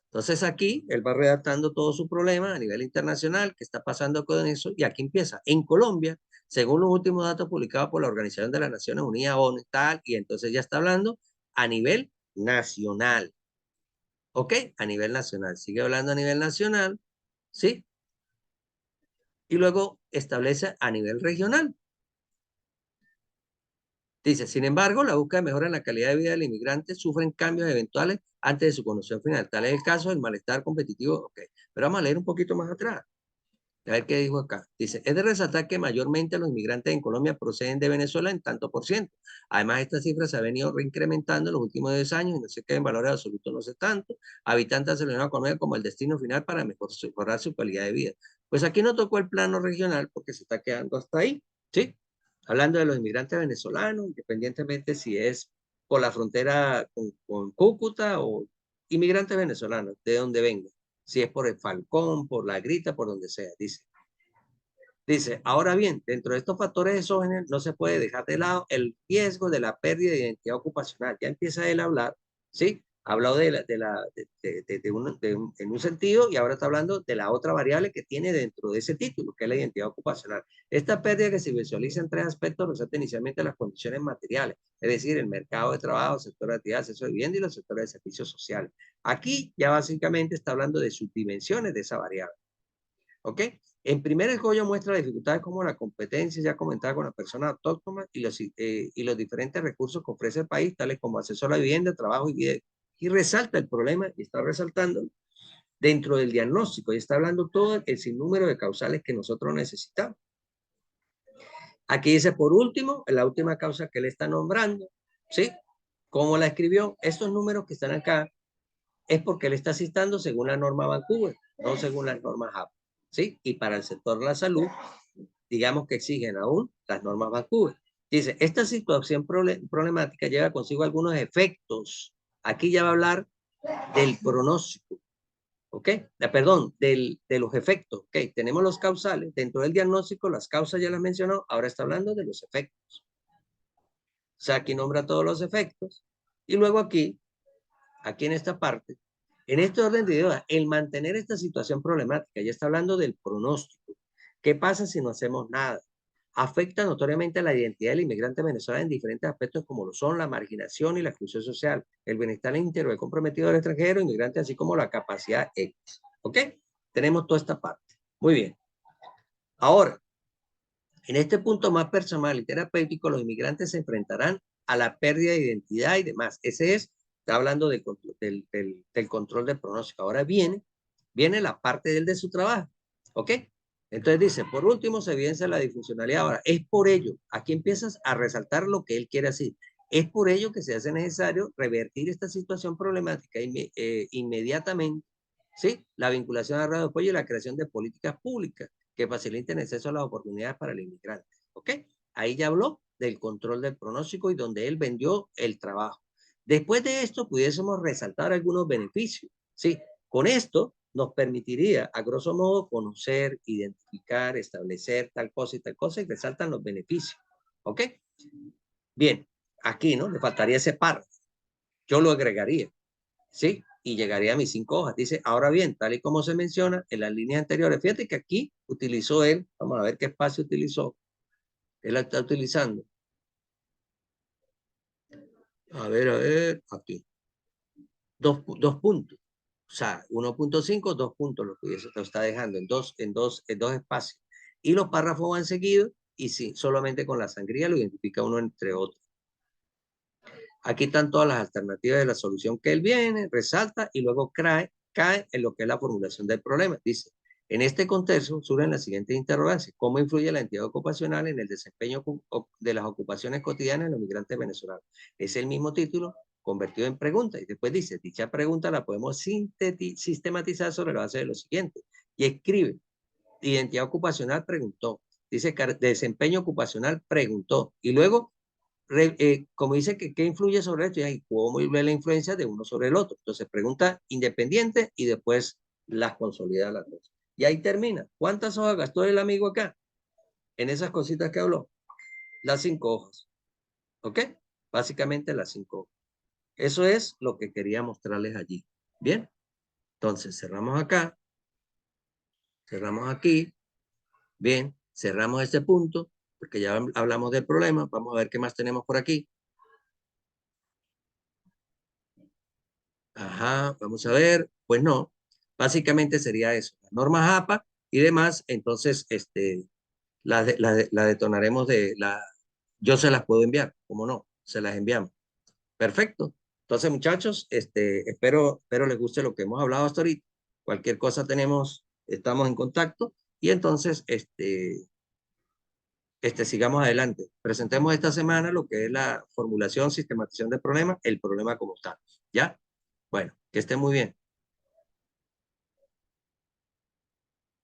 Entonces aquí él va redactando todo su problema a nivel internacional, qué está pasando con eso, y aquí empieza. En Colombia, según los últimos datos publicados por la Organización de las Naciones Unidas, ONU y tal, y entonces ya está hablando a nivel nacional. ¿Ok? A nivel nacional. Sigue hablando a nivel nacional, ¿sí? Y luego establece a nivel regional. Dice, sin embargo, la búsqueda de mejora en la calidad de vida del inmigrante sufren cambios eventuales antes de su condición final. Tal es el caso del malestar competitivo. Ok, pero vamos a leer un poquito más atrás. A ver qué dijo acá. Dice, es de resaltar que mayormente los inmigrantes en Colombia proceden de Venezuela en tanto por ciento. Además, esta cifra se ha venido reincrementando en los últimos 10 años y no se queda en valores absolutos, no sé tanto. Habitantes de la Unión Económica como el destino final para mejorar su calidad de vida. Pues aquí no tocó el plano regional porque se está quedando hasta ahí, ¿sí? Hablando de los inmigrantes venezolanos, independientemente si es por la frontera con Cúcuta o inmigrantes venezolanos, de donde vengan, si es por el Falcón, por la Grita, por donde sea, dice. Dice, ahora bien, dentro de estos factores exógenos no se puede dejar de lado el riesgo de la pérdida de identidad ocupacional. Ya empieza él a hablar, ¿sí? Ha hablado en un sentido y ahora está hablando de la otra variable que tiene dentro de ese título, que es la identidad ocupacional. Esta pérdida que se visualiza en tres aspectos resalta inicialmente las condiciones materiales, es decir, el mercado de trabajo, el sector de actividad, acceso a vivienda y los sectores de servicios sociales. Aquí ya básicamente está hablando de subdimensiones de esa variable. ¿Ok? En primer escollo muestra dificultades como la competencia ya comentada con las personas autóctonas y los diferentes recursos que ofrece el país, tales como acceso a la vivienda, trabajo y vida. Y resalta el problema, y está resaltando dentro del diagnóstico, y está hablando todo el sinnúmero de causales que nosotros necesitamos. Aquí dice, por último, la última causa que él está nombrando, ¿sí? ¿Cómo la escribió? Estos números que están acá es porque él está citando según la norma Vancouver, no según las normas HAP, ¿sí? Y para el sector de la salud, digamos que exigen aún las normas Vancouver. Dice, esta situación problemática lleva consigo algunos efectos. Aquí ya va a hablar del pronóstico, ¿ok? Perdón, de los efectos, ¿ok? Tenemos los causales, dentro del diagnóstico las causas ya las mencionó, ahora está hablando de los efectos. O sea, aquí nombra todos los efectos. Y luego aquí en esta parte, en este orden de ideas, el mantener esta situación problemática, ya está hablando del pronóstico. ¿Qué pasa si no hacemos nada? Afecta notoriamente a la identidad del inmigrante venezolano en diferentes aspectos como lo son la marginación y la exclusión social, el bienestar íntegro del comprometido del extranjero, inmigrante, así como la capacidad X. ¿Ok? Tenemos toda esta parte. Muy bien. Ahora, en este punto más personal y terapéutico, los inmigrantes se enfrentarán a la pérdida de identidad y demás. Ese es, está hablando del control del pronóstico. Ahora viene la parte de su trabajo. ¿Ok? Entonces dice, por último, se evidencia la disfuncionalidad. Ahora, es por ello, aquí empiezas a resaltar lo que él quiere decir. Es por ello que se hace necesario revertir esta situación problemática inmediatamente, ¿sí? La vinculación a radio de apoyo y la creación de políticas públicas que faciliten el acceso a las oportunidades para el inmigrante. ¿Ok? Ahí ya habló del control del pronóstico y donde él vendió el trabajo. Después de esto, pudiésemos resaltar algunos beneficios. Sí, con esto nos permitiría, a grosso modo, conocer, identificar, establecer tal cosa y resaltan los beneficios. ¿Ok? Bien, aquí, ¿no? Le faltaría ese párrafo. Yo lo agregaría, ¿sí? Y llegaría a mis 5 hojas. Dice, ahora bien, tal y como se menciona en las líneas anteriores, fíjate que aquí utilizó él, vamos a ver qué espacio utilizó. Él la está utilizando. A ver, aquí. Dos puntos. O sea, 1.5, 2 puntos, lo que se está dejando en dos espacios. Y los párrafos van seguidos y sí, solamente con la sangría lo identifica uno entre otros. Aquí están todas las alternativas de la solución que él viene, resalta y luego cae en lo que es la formulación del problema. Dice, en este contexto surgen las siguientes interrogantes. ¿Cómo influye la entidad ocupacional en el desempeño de las ocupaciones cotidianas de los migrantes venezolanos? Es el mismo título convertido en pregunta. Y después dice, dicha pregunta la podemos sistematizar sobre la base de lo siguiente. Y escribe, identidad ocupacional preguntó. Dice, desempeño ocupacional preguntó. Y luego como dice que qué influye sobre esto y cómo ve la influencia de uno sobre el otro. Entonces pregunta independiente y después las consolida las dos. Y ahí termina. ¿Cuántas hojas gastó el amigo acá? En esas cositas que habló. Las 5 hojas. ¿Ok? Básicamente las 5 hojas. Eso es lo que quería mostrarles allí. Bien. Entonces cerramos acá. Cerramos aquí. Bien. Cerramos este punto porque ya hablamos del problema. Vamos a ver qué más tenemos por aquí. Ajá, vamos a ver. Pues no, básicamente sería eso. Las normas APA y demás, entonces, la detonaremos yo se las puedo enviar, ¿cómo no? Se las enviamos. Perfecto. Entonces, muchachos, espero les guste lo que hemos hablado hasta ahorita. Cualquier cosa estamos en contacto y entonces, sigamos adelante. Presentemos esta semana lo que es la formulación, sistematización del problema, el problema como está. ¿Ya? Bueno, que estén muy bien.